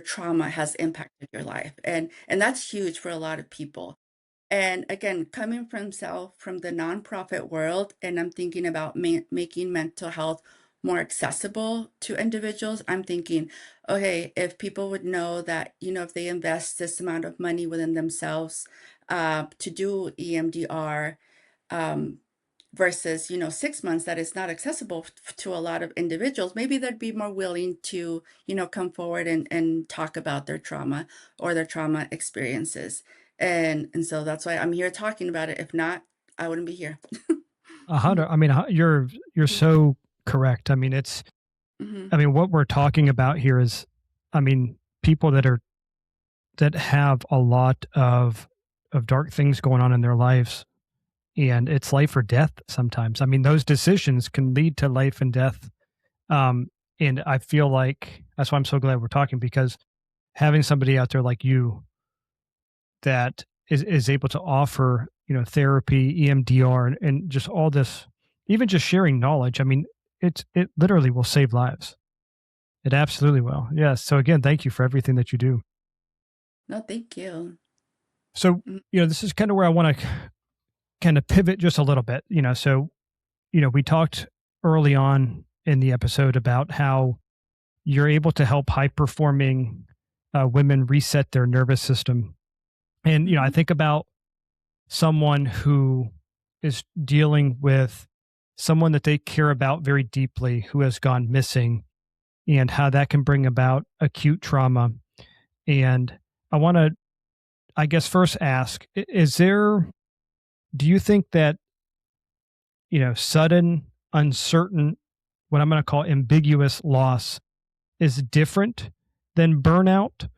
trauma has impacted your life," and that's huge for a lot of people. And again, coming from the nonprofit world, and I'm thinking about making mental health more accessible to individuals. I'm thinking, okay, if people would know that, if they invest this amount of money within themselves to do EMDR, um, versus 6 months, that is not accessible to a lot of individuals, maybe they'd be more willing to come forward and talk about their trauma or their trauma experiences. And so that's why I'm here talking about it. If not, I wouldn't be here. A hundred. I mean, you're so correct. I mean, Hmm. I mean, what we're talking about here is, I mean, people that have a lot of dark things going on in their lives, and it's life or death sometimes. I mean, those decisions can lead to life and death. Um, and I feel like that's why I'm so glad we're talking, because having somebody out there like you that is able to offer, therapy, EMDR, and just all this even just sharing knowledge. I mean, it literally will save lives. It absolutely will. Yes. So again, thank you for everything that you do. No, thank you. So, Mm, this is kind of where I want to kind of pivot just a little bit. So, we talked early on in the episode about how you're able to help high performing women reset their nervous system. And, I mhm, think about someone who is dealing with someone that they care about very deeply who has gone missing, and how that can bring about acute trauma. And I want to, I guess, first ask, is there, do you think that, sudden, uncertain, what I'm going to call ambiguous loss is different than burnout,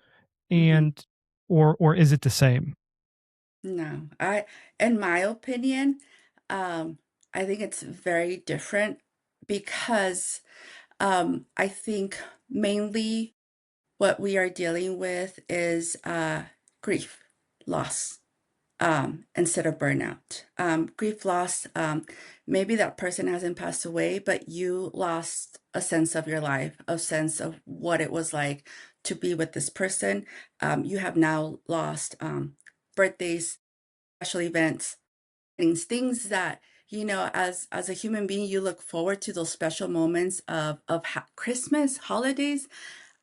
mhm. and or is it the same? No, in my opinion, um, I think it's very different because I think mainly what we are dealing with is grief, loss, instead of burnout. Grief loss, maybe that person hasn't passed away, but you lost a sense of your life, a sense of what it was like to be with this person. You have now lost birthdays, special events, things that as a human being you look forward to those special moments of Christmas, holidays.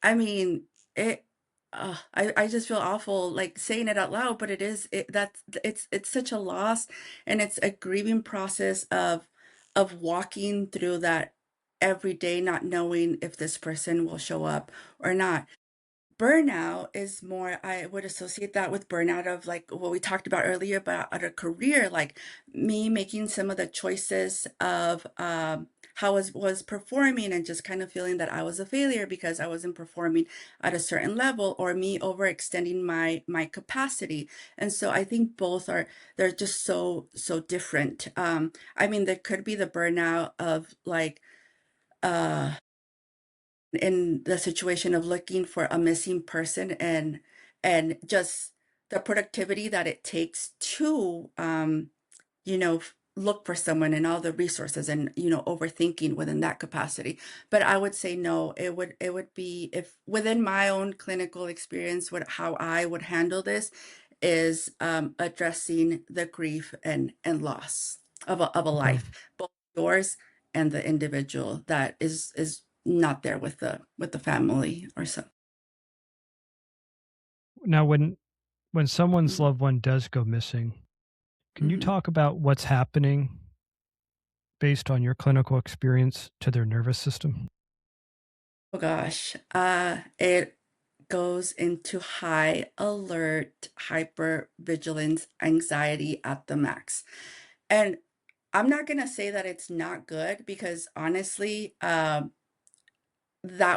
I mean, it I just feel awful like saying it out loud, but it's such a loss, and it's a grieving process of walking through that every day, not knowing if this person will show up or not. Burnout is more, I would associate that with burnout of like what we talked about earlier about a career, like me making some of the choices of how I was performing and just kind of feeling that I was a failure because I wasn't performing at a certain level, or me overextending my capacity. And so I think both are, they're just so different. I mean, there could be the burnout of like uh in the situation of looking for a missing person, and just the productivity that it takes to look for someone and all the resources, and overthinking within that capacity. But I would say no, it would be, if within my own clinical experience, what how I would handle this is addressing the grief and loss of a Okay. life, both yours and the individual that is not there with the family or so. Now, when someone's Mhm, loved one does go missing, can you mhm. talk about what's happening based on your clinical experience to their nervous system? Oh gosh, it goes into high alert, hyper vigilance, anxiety at the max. And I'm not gonna say that it's not good, because honestly, that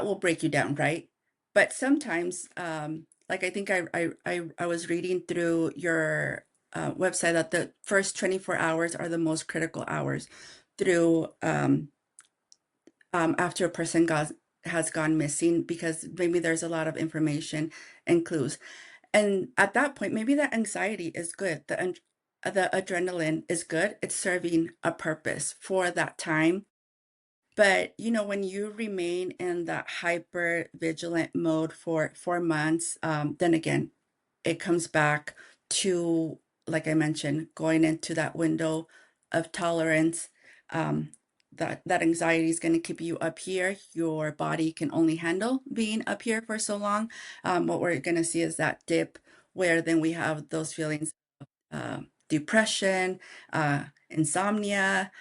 will break you down, right? But sometimes, like I think I was reading through your website that the first 24 hours are the most critical hours through after a person has gone missing, because maybe there's a lot of information and clues. And at that point, maybe the anxiety is good. The adrenaline is good. It's serving a purpose for that time. But when you remain in that hyper vigilant mode for 4 months, then again, it comes back to, like I mentioned, going into that window of tolerance. Um, that anxiety is going to keep you up here. Your body can only handle being up here for so long. What we're going to see is that dip, where then we have those feelings, depression, insomnia,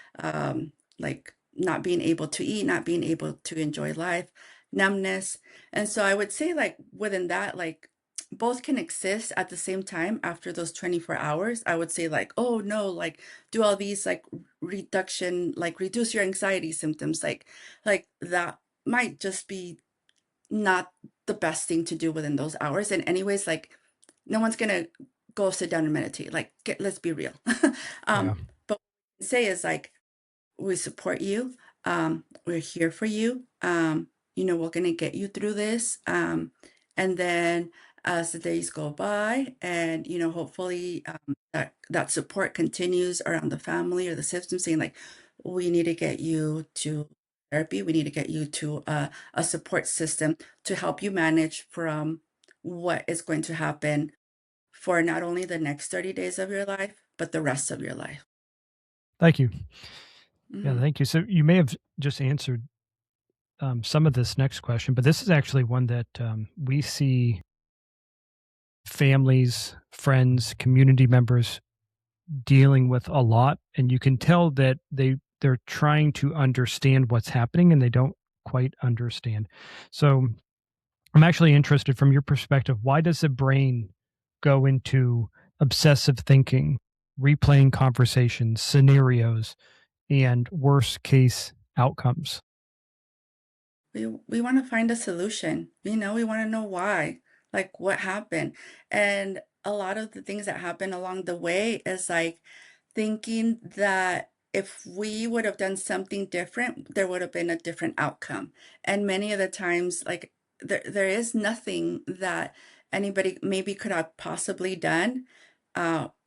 like not being able to eat, not being able to enjoy life, numbness. And so I would say, like, within that, like, both can exist at the same time after those 24 hours. I would say, like, oh no, like, do all these, like, reduction, like, reduce your anxiety symptoms, like that might just be not the best thing to do within those hours. And anyways, like, no one's gonna go sit down and meditate. Like, let's be real. Yeah. um, but what we can say is like, we support you. We're here for you. We're gonna get you through this. And then as the days go by, and hopefully that support continues around the family or the system, saying like, we need to get you to therapy. We need to get you to a support system to help you manage from what is going to happen for not only the next 30 days of your life, but the rest of your life. Thank you. Yeah, Hmm. thank you. So you may have just answered some of this next question, but this is actually one that we see families, friends, community members dealing with a lot, and you can tell that they're trying to understand what's happening and they don't quite understand. So I'm actually interested from your perspective, why does the brain go into obsessive thinking, replaying conversations, scenarios, and worst case outcomes? We want to find a solution. We want to know why, like what happened. And a lot of the things that happen along the way is like thinking that if we would have done something different, there would have been a different outcome. And many of the times, like there is nothing that anybody maybe could have possibly done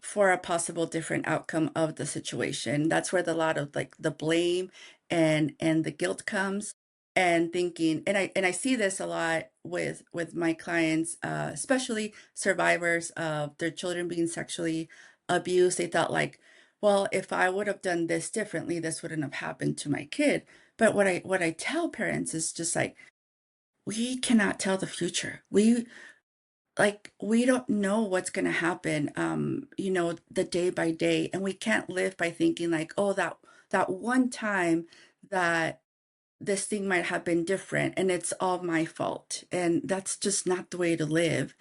for a possible different outcome of the situation. That's where a lot of like the blame and the guilt comes, and thinking, and I see this a lot with my clients, especially survivors of their children being sexually abused. They thought like, well, if I would have done this differently, this wouldn't have happened to my kid. But what I tell parents is just like, we cannot tell the future. We don't know what's going to happen, the day by day, and we can't live by thinking like, oh, that one time that this thing might have been different and it's all my fault. And that's just not the way to live.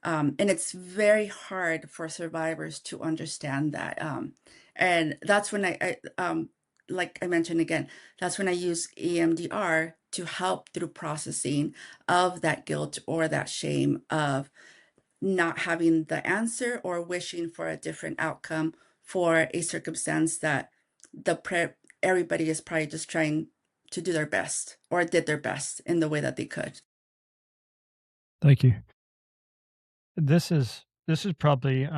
And it's very hard for survivors to understand that. And that's when like I mentioned again, that's when I use EMDR to help through processing of that guilt or that shame of not having the answer or wishing for a different outcome for a circumstance that everybody is probably just trying to do their best or did their best in the way that they could. Thank you. This is probably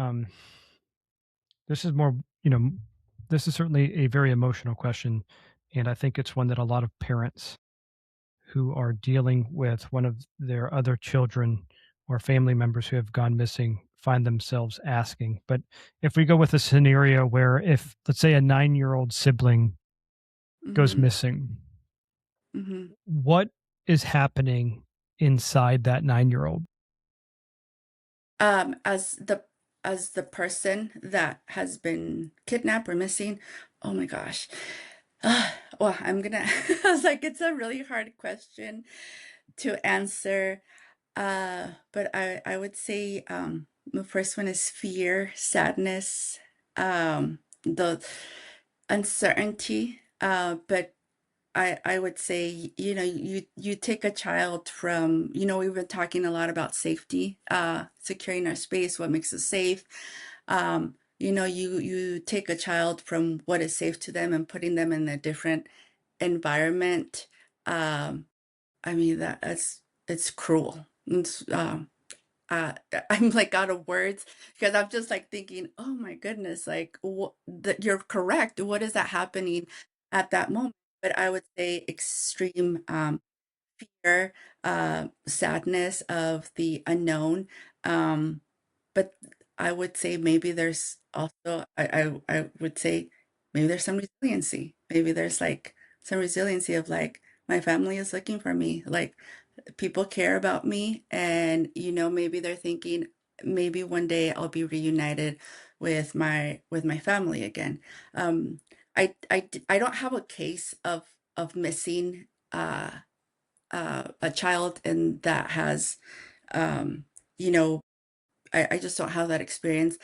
this is more, you know, this is certainly a very emotional question, and I think it's one that a lot of parents who are dealing with one of their other children or family members who have gone missing find themselves asking. But if we go with a scenario where, if let's say a 9-year-old sibling goes Hmm. missing, Hmm. what is happening inside that 9-year-old? Um, as the as the person that has been kidnapped or missing, oh my gosh. Well, I'm gonna. I was like, it's a really hard question to answer. But I would say the first one is fear, sadness, the uncertainty. But I would say, you take a child from, we've been talking a lot about safety, securing our space, what makes us safe. You take a child from what is safe to them and putting them in a different environment. Um, I mean that's it's cruel. Uh, I'm like out of words because I'm just like thinking, oh my goodness, like that you're correct. What is that happening at that moment? But I would say extreme fear, sadness of the unknown. Um, but I would say maybe there's also, I would say maybe there's some resiliency. Maybe there's like some resiliency of like, my family is looking for me. Like people care about me. And, maybe they're thinking maybe one day I'll be reunited with my family again. Um, I don't have a case of missing a child and that has um, you know I just don't have that experience,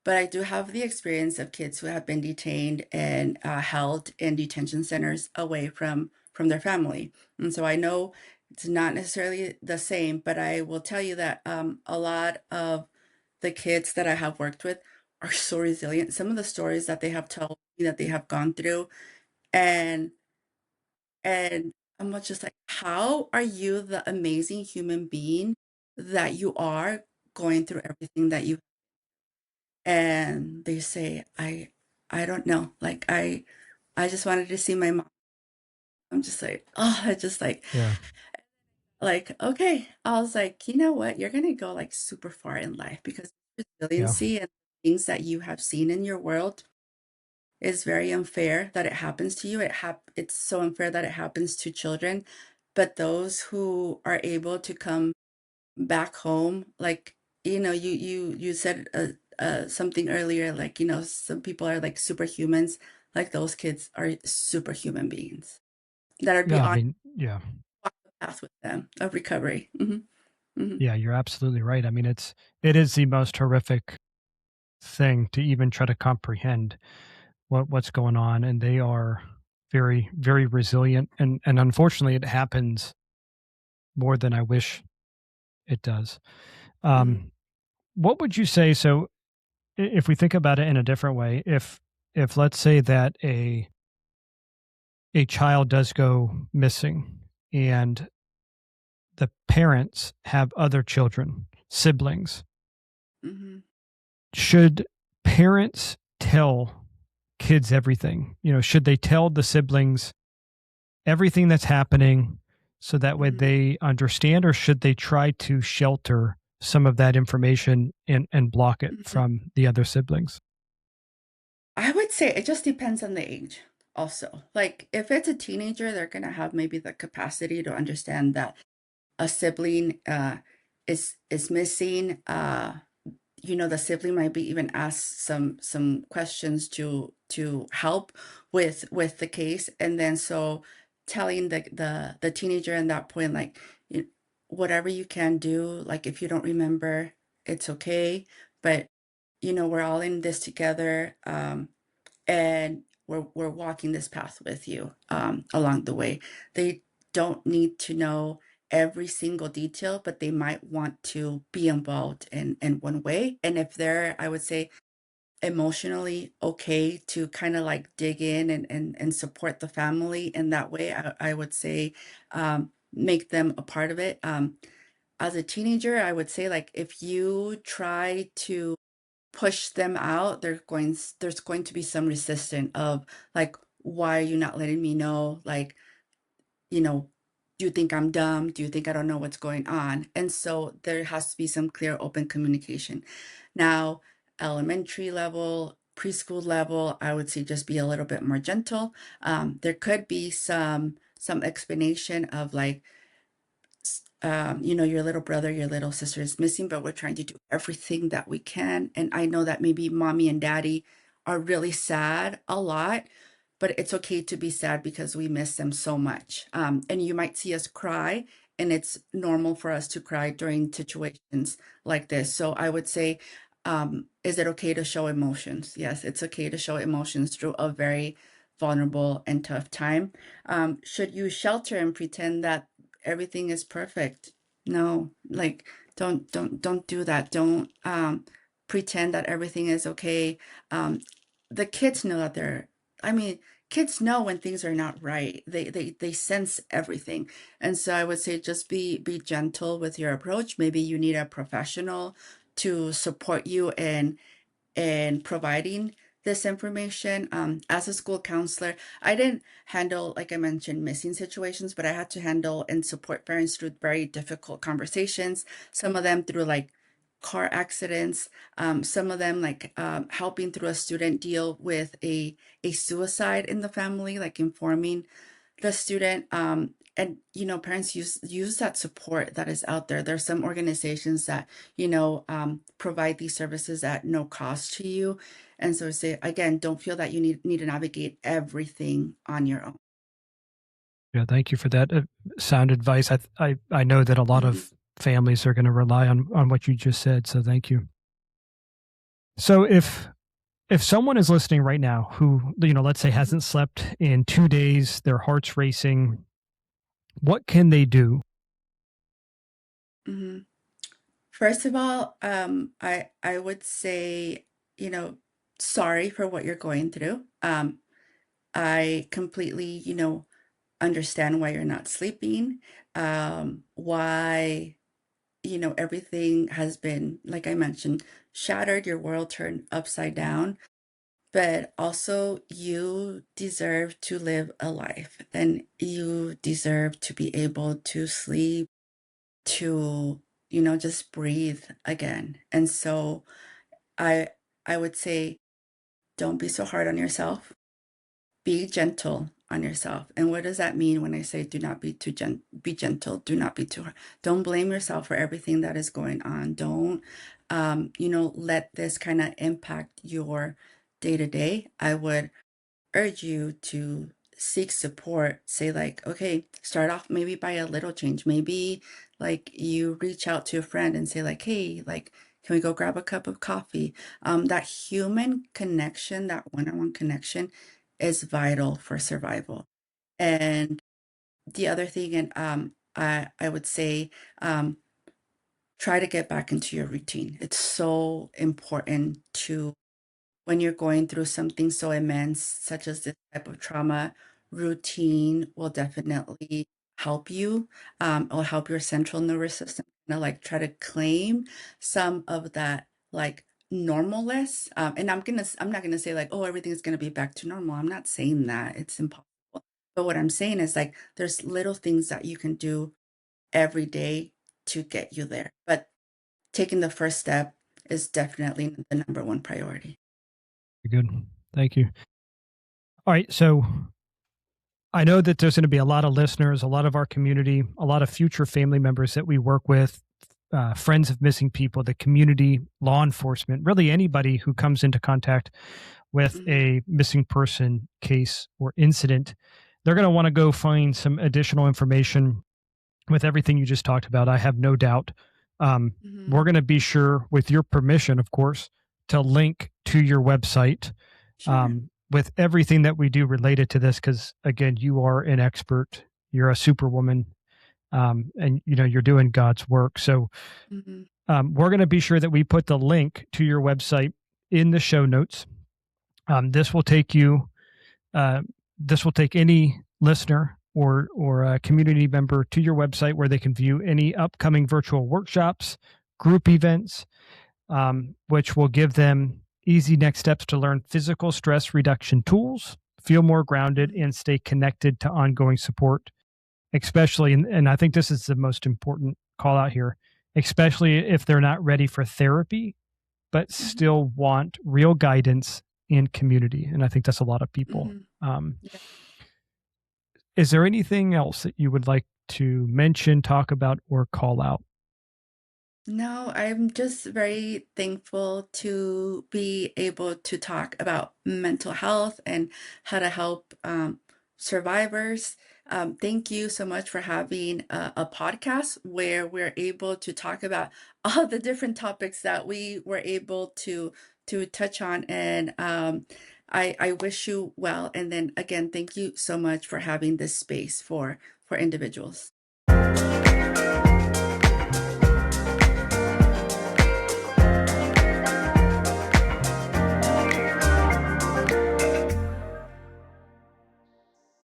but I do have the experience of kids who have been detained and held in detention centers away from their family. And so I know it's not necessarily the same, but I will tell you that a lot of the kids that I have worked with are so resilient. Some of the stories that they have told me that they have gone through, and and I'm just like, how are you the amazing human being that you are, going through everything that you, and they say, I don't know. Like I just wanted to see my mom. I'm just like, oh, I just Yeah. okay. I was like, you know what? You're gonna go like super far in life because Yeah. resiliency and things that you have seen in your world is very unfair that it happens to you. It's so unfair that it happens to children, but those who are able to come back home, like you said something earlier, like some people are like superhumans. Like those kids are superhuman beings that are Yeah. I beyond mean, yeah. the path with them of recovery. Hmm. Yeah. You're absolutely right. I mean, it is the most horrific thing to even try to comprehend what's going on. And they are very, very resilient. And unfortunately, it happens more than I wish it does. Hmm. Um, what would you say? So, if we think about it in a different way, if let's say that a child does go missing and the parents have other children, siblings, Hmm. should parents tell kids everything? Should they tell the siblings everything that's happening so that way Hmm. they understand, or should they try to shelter some of that information and block it Hmm. from the other siblings? I would say it just depends on the age also. Like if it's a teenager, they're gonna have maybe the capacity to understand that a sibling is missing. The sibling might be even ask some questions to help with the case, and then so telling the teenager at that point, like, you, whatever you can do, like if you don't remember, it's okay, but we're all in this together, and we're walking this path with you along the way. They don't need to know every single detail, but they might want to be involved in one way. And if they're, I would say, emotionally okay to kind of like dig in and support the family in that way, I would say make them a part of it. As a teenager, I would say like if you try to push them out, there's going to be some resistance of like, why are you not letting me know? Like, you know, do you think I'm dumb? Do you think I don't know what's going on? And so there has to be some clear, open communication. Now, elementary level, preschool level, I would say just be a little bit more gentle. There could be some explanation of like, your little brother, your little sister is missing, but we're trying to do everything that we can. And I know that maybe mommy and daddy are really sad a lot, but it's okay to be sad because we miss them so much. And you might see us cry, and it's normal for us to cry during situations like this. So I would say, is it okay to show emotions? Yes, it's okay to show emotions through a very vulnerable and tough time. Should you shelter and pretend that everything is perfect? No, like don't do that. Don't pretend that everything is okay. Um, the kids know that I mean, kids know when things are not right. They sense everything. And so I would say just be gentle with your approach. Maybe you need a professional to support you in providing this information. As a school counselor, I didn't handle, like I mentioned, missing situations, but I had to handle and support parents through very difficult conversations. Some of them through like car accidents, some of them like helping through a student deal with a suicide in the family, like informing the student, and parents use that support that is out there. There's some organizations that provide these services at no cost to you, and so say again, don't feel that you need to navigate everything on your own. Yeah, thank you for that sound advice. I know that a lot Mhm. of families are going to rely on what you just said. So thank you. So if someone is listening right now who let's say Mhm. hasn't slept in 2 days, their heart's racing, what can they do? Mhm. First of all, I would say, you know, sorry for what you're going through. I completely, understand why you're not sleeping, why, everything has been, like I mentioned, shattered, your world turned upside down. but also you deserve to live a life and you deserve to be able to sleep, to, just breathe again. And so I I would say don't be so hard on yourself. Be gentle on yourself. And what does that mean when I say do not be be gentle, do not be too hard. Don't blame yourself for everything that is going on. Don't let this kind of impact your day to day. I would urge you to seek support. Say, like, okay, start off maybe by a little change. Maybe like you reach out to a friend and say, like, hey, like, can we go grab a cup of coffee? That human connection, that one-on-one connection is vital for survival. And the other thing, and I would say, try to get back into your routine. It's so important to, when you're going through something so immense, such as this type of trauma, routine will definitely help you. It'll help your central nervous system, like try to claim some of that, like, normalness. And I'm not gonna say like, oh, everything's gonna be back to normal. I'm not saying that. It's impossible. But what I'm saying is, like, there's little things that you can do every day to get you there. But taking the first step is definitely the number one priority. Good. Thank you. All right. So I know that there's going to be a lot of listeners, a lot of our community, a lot of future family members that we work with, friends of missing people, the community, law enforcement, really anybody who comes into contact with Mhm, a missing person case or incident. They're going to want to go find some additional information with everything you just talked about. I have no doubt. We're mhm. going to be sure, with your permission, of course, to link to your website Sure. with everything that we do related to this. Because again, you are an expert. You're a superwoman, and you're doing God's work. So Mhm, we're going to be sure that we put the link to your website in the show notes. This will take you. Uh, this will take any listener or a community member to your website where they can view any upcoming virtual workshops, group events, which will give them easy next steps to learn physical stress reduction tools, feel more grounded, mhm, and stay connected to ongoing support. Especially, and I think this is the most important call out here, especially if they're not ready for therapy, but mhm, still want real guidance in community. And I think that's a lot of people. mhm. Um, Yeah. is there anything else that you would like to mention, talk about, or call out? No, I'm just very thankful to be able to talk about mental health and how to help survivors. Thank you so much for having a podcast where we're able to talk about all the different topics that we were able to touch on. And I wish you well. And then again, thank you so much for having this space for individuals.